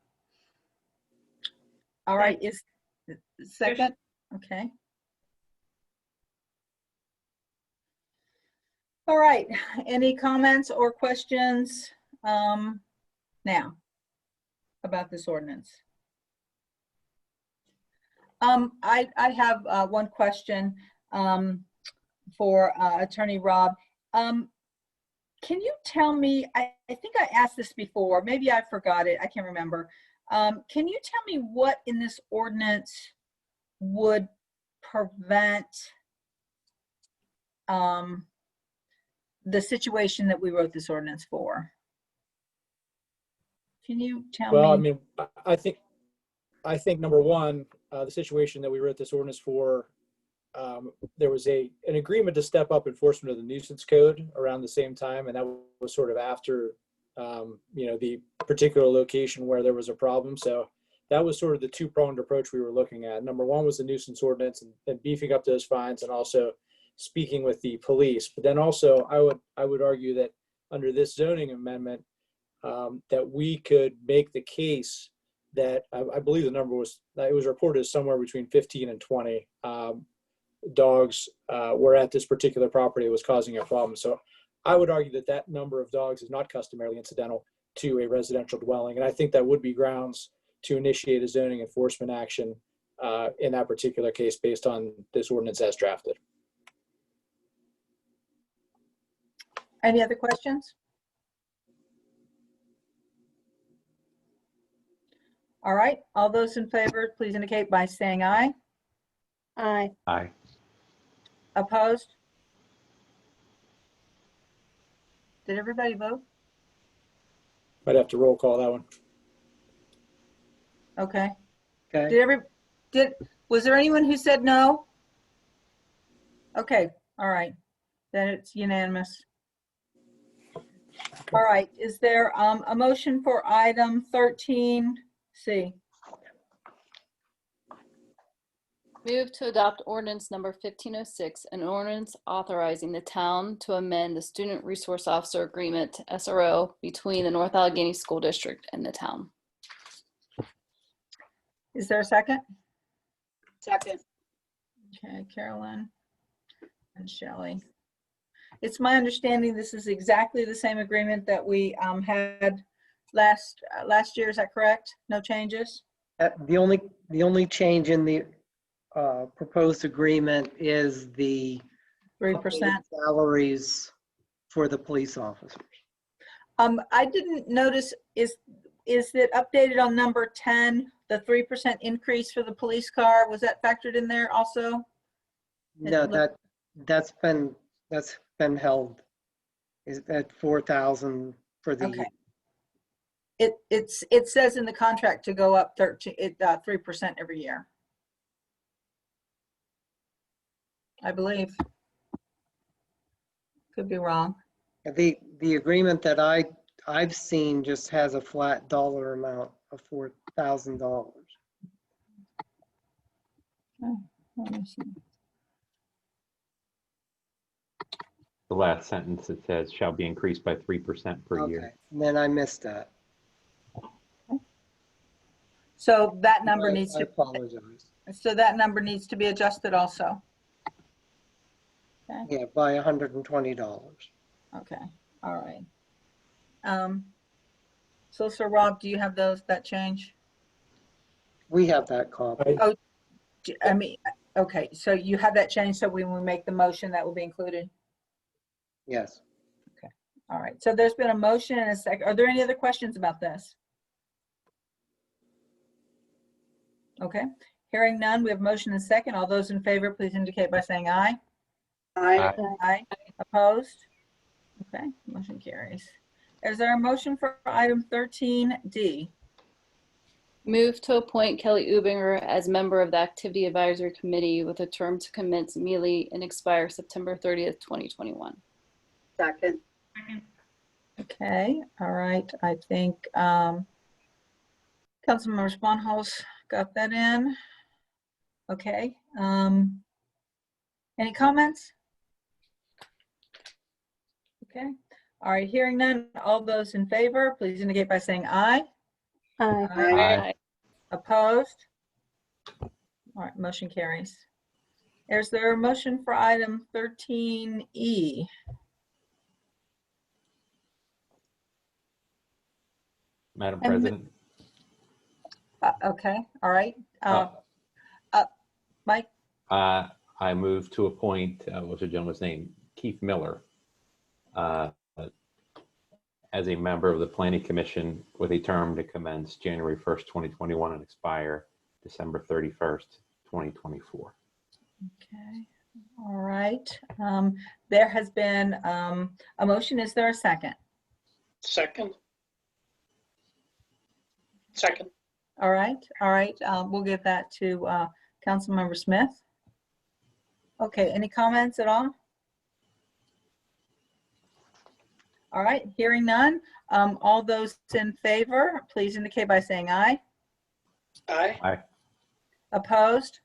All right, is second? Okay. All right, any comments or questions now about this ordinance? I have one question for Attorney Robb. Can you tell me, I think I asked this before, maybe I forgot it, I can't remember. Can you tell me what in this ordinance would prevent the situation that we wrote this ordinance for? Can you tell me? Well, I mean, I think number one, the situation that we wrote this ordinance for, there was an agreement to step up enforcement of the nuisance code around the same time, and that was sort of after the particular location where there was a problem. So that was sort of the two-pronged approach we were looking at. Number one was the nuisance ordinance and beefing up those fines, and also speaking with the police. But then also I would argue that under this zoning amendment, that we could make the case that I believe the number was, it was reported as somewhere between 15 and 20 dogs were at this particular property. It was causing a problem. So I would argue that that number of dogs is not customarily incidental to a residential dwelling. And I think that would be grounds to initiate a zoning enforcement action in that particular case based on this ordinance as drafted. Any other questions? All right, all those in favor, please indicate by saying aye. Aye. Aye. Opposed? Did everybody vote? Might have to roll call that one. Okay. Okay. Was there anyone who said no? Okay, all right. Then it's unanimous. All right, is there a motion for item 13C? Move to adopt ordinance number 1506, an ordinance authorizing the town to amend the Student Resource Officer Agreement, SRO, between the North Allegheny School District and the town. Is there a second? Second. Okay, Carolyn and Shelley. It's my understanding this is exactly the same agreement that we had last year. Is that correct? No changes? The only change in the proposed agreement is the 3%. salaries for the police officers. I didn't notice, is it updated on number 10, the 3% increase for the police car? Was that factored in there also? No, that's been held. Is at 4,000 for the Okay. It says in the contract to go up 3% every year, I believe. Could be wrong. The agreement that I've seen just has a flat dollar amount of $4,000. Oh, let me see. The last sentence, it says shall be increased by 3% per Okay, year. and then I missed that. So that number needs I to. apologize. So that number needs to be adjusted also. Yeah, by $120. Okay, all right. So Sir Rob, do you have that change? We have that copy. Oh, I mean, okay, so you have that change, so when we make the motion, that will be included? Yes. All right, so there's been a motion and a second. Are there any other questions about this? Okay, hearing none, we have motion and second. All those in favor, please indicate by saying aye. Aye. Aye. Opposed? Okay, motion carries. Is there a motion for item 13D? Move to appoint Kelly Ubinger as member of the Activity Advisory Committee with a term to commence immediately and expire September 30th, 2021. Second. Okay, all right, I think Councilmember Sponholz got that in. Okay, any comments? Okay, all right, hearing none, all those in favor, please indicate by saying aye. Aye. Aye. Opposed? All right, motion carries. Is there a motion for item 13E? Madam And President, Okay, all right. Mike? I move to appoint, what's the gentleman's name? Keith Miller, as a member of the Planning Commission with a term to commence January 1st, 2021 and expire December 31st, 2024. Okay, all right. There has been a motion. Is there a second? Second. Second. All right, all right. We'll give that to Councilmember Smith. Okay, any comments at all? All right, hearing none. All those in favor, please indicate by saying aye. Aye. Aye. Opposed?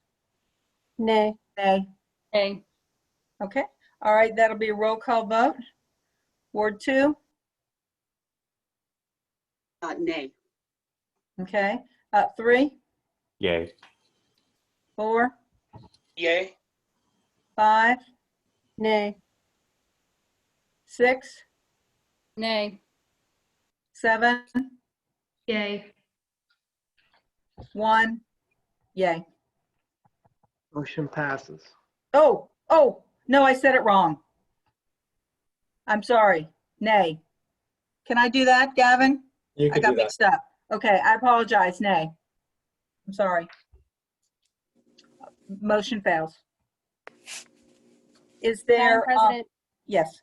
Nay. Nay. Nay. Okay, all right, that'll be a roll call vote. Ward 2? Nay. Okay, 3, Yay. 4, Yay. 5, Nay. 6, Nay. 7, Yay. 1, yay. Motion passes. Oh, no, I said it wrong. I'm sorry. Nay. Can I do that, Gavin? You I can got do that. mixed up. Okay, I apologize. Nay. I'm sorry. Motion fails. Is there? Madam President, Yes.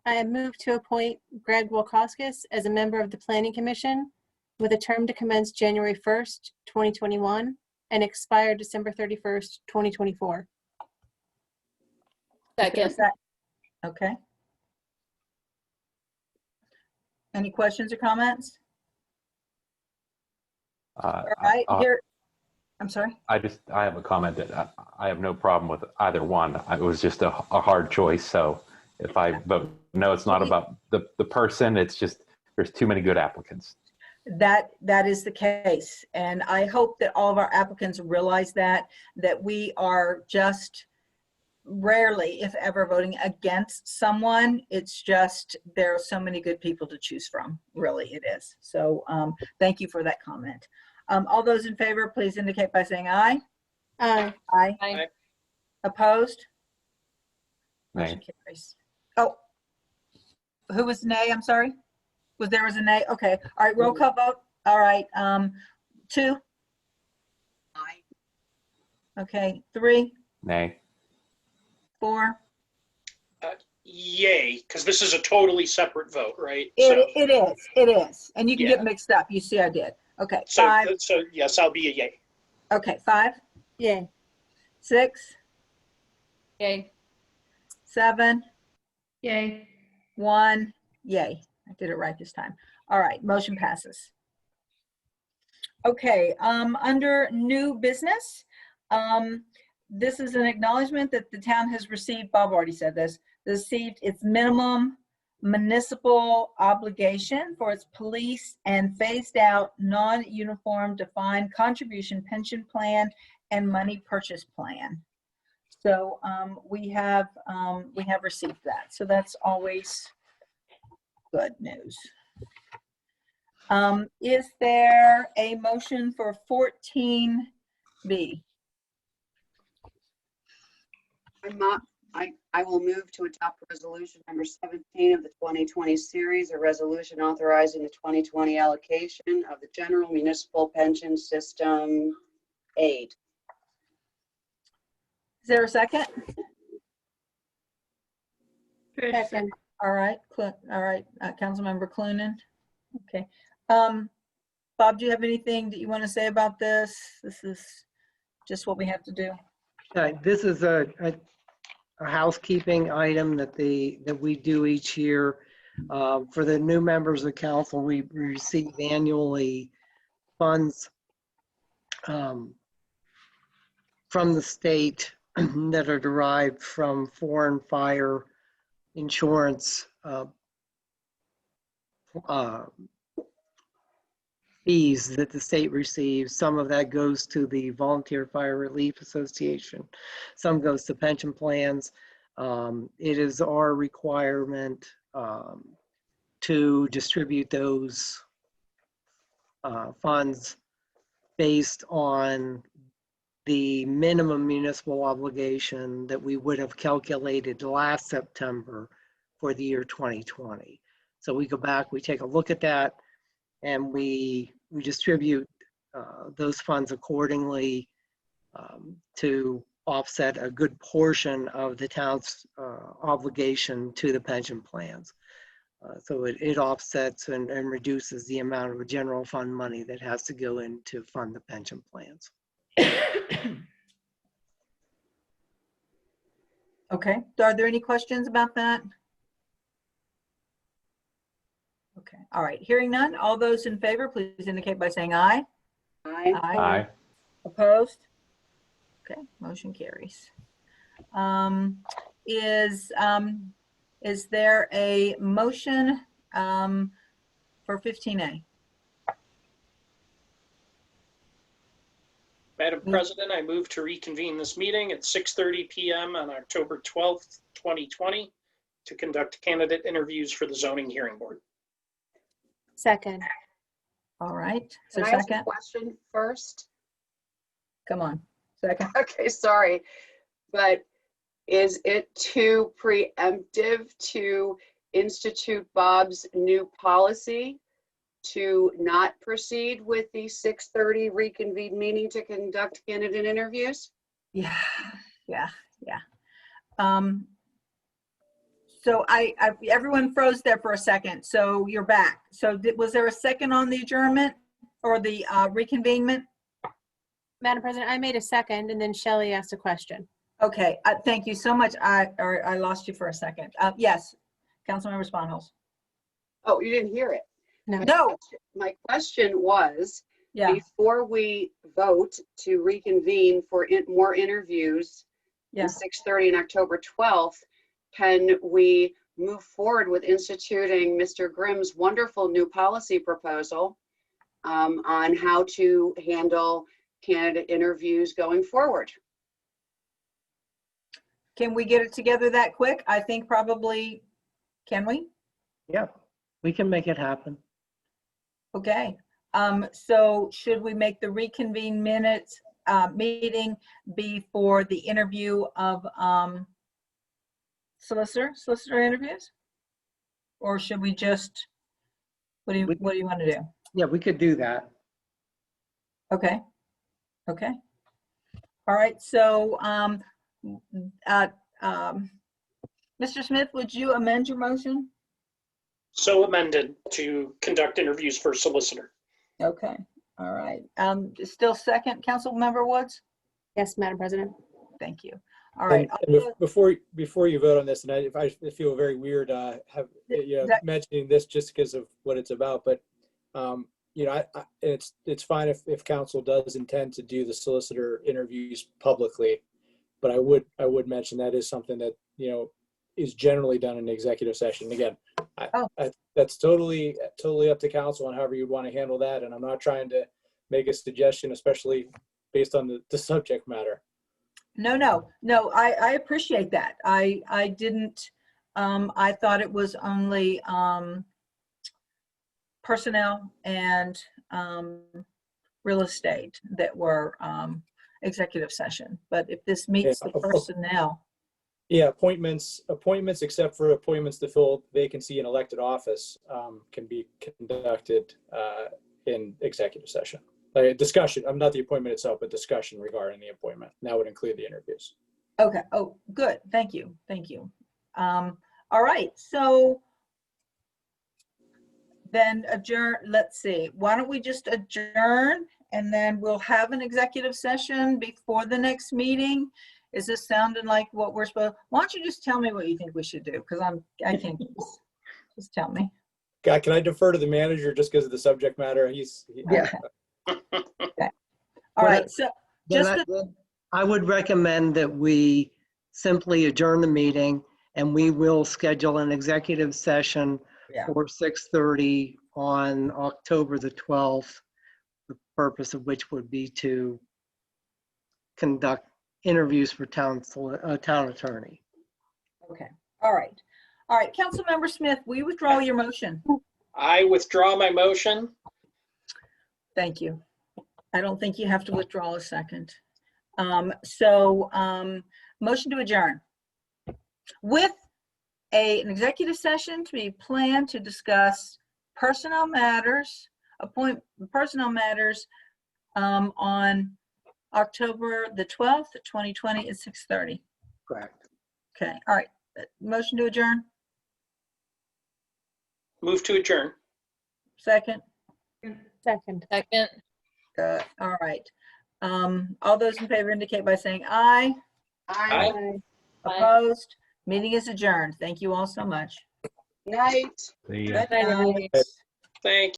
I move to appoint Greg Wilcox as a member of the Planning Commission with a term to commence January 1st, 2021 and expire December 31st, 2024. Second. Okay. Any questions or comments? All right, here. I'm sorry. I have a comment that I have no problem with either one. It was just a hard choice. So if I vote no, it's not about the person. It's just there's too many good applicants. That is the case. And I hope that all of our applicants realize that we are just rarely, if ever, voting against someone. It's just there are so many good people to choose from. Really, it is. So thank you for that comment. All those in favor, please indicate by saying aye. Aye. Aye. Aye. Opposed? Nay. Motion carries. Oh, who was nay? I'm sorry. Was a nay? Okay. All right. Roll call vote. All right. 2. Aye. Okay. 3. Nay. 4. Yay, because this is a totally separate vote, right? It is. And you can Yeah. get mixed up. You see I did. Okay. So 5. so yes, I'll be a yay. Okay. 5. Yay. 6. Yay. 7. Yay. 1. Yay. I did it right this time. All right. Motion passes. Okay. Under new business, this is an acknowledgement that the town has received, Bob already said this, received its minimum municipal obligation for its police and phased out non-uniform defined contribution pension plan and money purchase plan. So we have received that. So that's always good news. Is there a motion for 14B? I will move to adopt resolution number 17 of the 2020 series, a resolution authorizing the 2020 allocation of the general municipal pension system aid. Is there a second? Second. All right, Councilmember Clunan. Okay. Bob, do you have anything that you want to say about this? This is just what we have to do. This is a housekeeping item that we do each year. For the new members of council, we receive annually funds from the state that are derived from foreign fire insurance fees that the state receives. Some of that goes to the Volunteer Fire Relief Association. Some goes to pension plans. It is our requirement to distribute those funds based on the minimum municipal obligation that we would have calculated last September for the year 2020. So we go back, we take a look at that, and we distribute those funds accordingly to offset a good portion of the town's obligation to the pension plans. So it offsets and reduces the amount of general fund money that has to go in to fund the pension plans. Okay, are there any questions about that? Okay, all right, hearing none, all those in favor, please indicate by saying aye. Aye. Aye. Opposed? Okay, motion carries. Is there a motion for 15A? Madam President, I move to reconvene this meeting at 6:30 p.m. on October 12th, 2020 to conduct candidate interviews for the zoning hearing board. Second. All right, so Can I ask a second, question first? come on. Second. Okay, sorry. But is it too preemptive to institute Bob's new policy to not proceed with the 6:30 reconvene meeting to conduct candidate interviews? Yeah. So everyone froze there for a second. So you're back. So was there a second on the adjournment or the reconvenement? Madam President, I made a second and then Shelley asked a question. Okay, thank you so much. I lost you for a second. Yes, Councilmember Sponholz. Oh, you didn't hear it. No. My question was, Yeah, before we vote to reconvene for more interviews yeah. in 6:30 on October 12th, can we move forward with instituting Mr. Grimm's wonderful new policy proposal on how to handle candidate interviews going forward? Can we get it together that quick? I think probably, can we? Yeah, we can make it happen. Okay. So should we make the reconvene minutes meeting be for the interview of solicitor interviews? Or should we just, what do you want to do? Yeah, we could do that. Okay. Okay. All right. So, Mr. Smith, would you amend your motion? So amended to conduct interviews for solicitor. Okay. All right. Still second, Councilmember Woods? Yes, Madam President. Thank you. All right. And before you vote on this, and I feel very weird mentioning this just because of what it's about, but it's fine if council does intend to do the solicitor interviews publicly, but I would mention that is something that is generally done in executive session. Again, that's totally up to council on however you'd want to handle that, and I'm not trying to make a suggestion, especially based on the subject matter. No, I appreciate that. I didn't, I thought it was only personnel and real estate that were executive session. But if this meets the personnel. Yeah, appointments except for appointments to fill vacancy in elected office can be conducted in executive session. Discussion, not the appointment itself, but discussion regarding the appointment. That would include the interviews. Okay. Oh, good. Thank you. All right. So then adjourn. Let's see. Why don't we just adjourn and then we'll have an executive session before the next meeting? Is this sounding like what we're supposed? Why don't you just tell me what you think we should do? Because I can't. Just tell me. God, can I defer to the manager just because of the subject matter? Yeah. Okay. All right. So I would recommend that we simply adjourn the meeting and we will schedule an executive session for 6:30 on October the 12th, the purpose of which would be to conduct interviews for town attorney. Okay. All right. Councilmember Smith, will you withdraw your motion? I withdraw my motion. Thank you. I don't think you have to withdraw a second. Motion to adjourn with an executive session to be planned to discuss personnel matters, on October the 12th, 2020 at 6:30. Correct. Okay. All right. Motion to adjourn. Move to adjourn. Second. Second. All right. All those in favor indicate by saying aye. Aye. Opposed? Meeting is adjourned. Thank you all so much. Night. See ya. Good night. Thank you.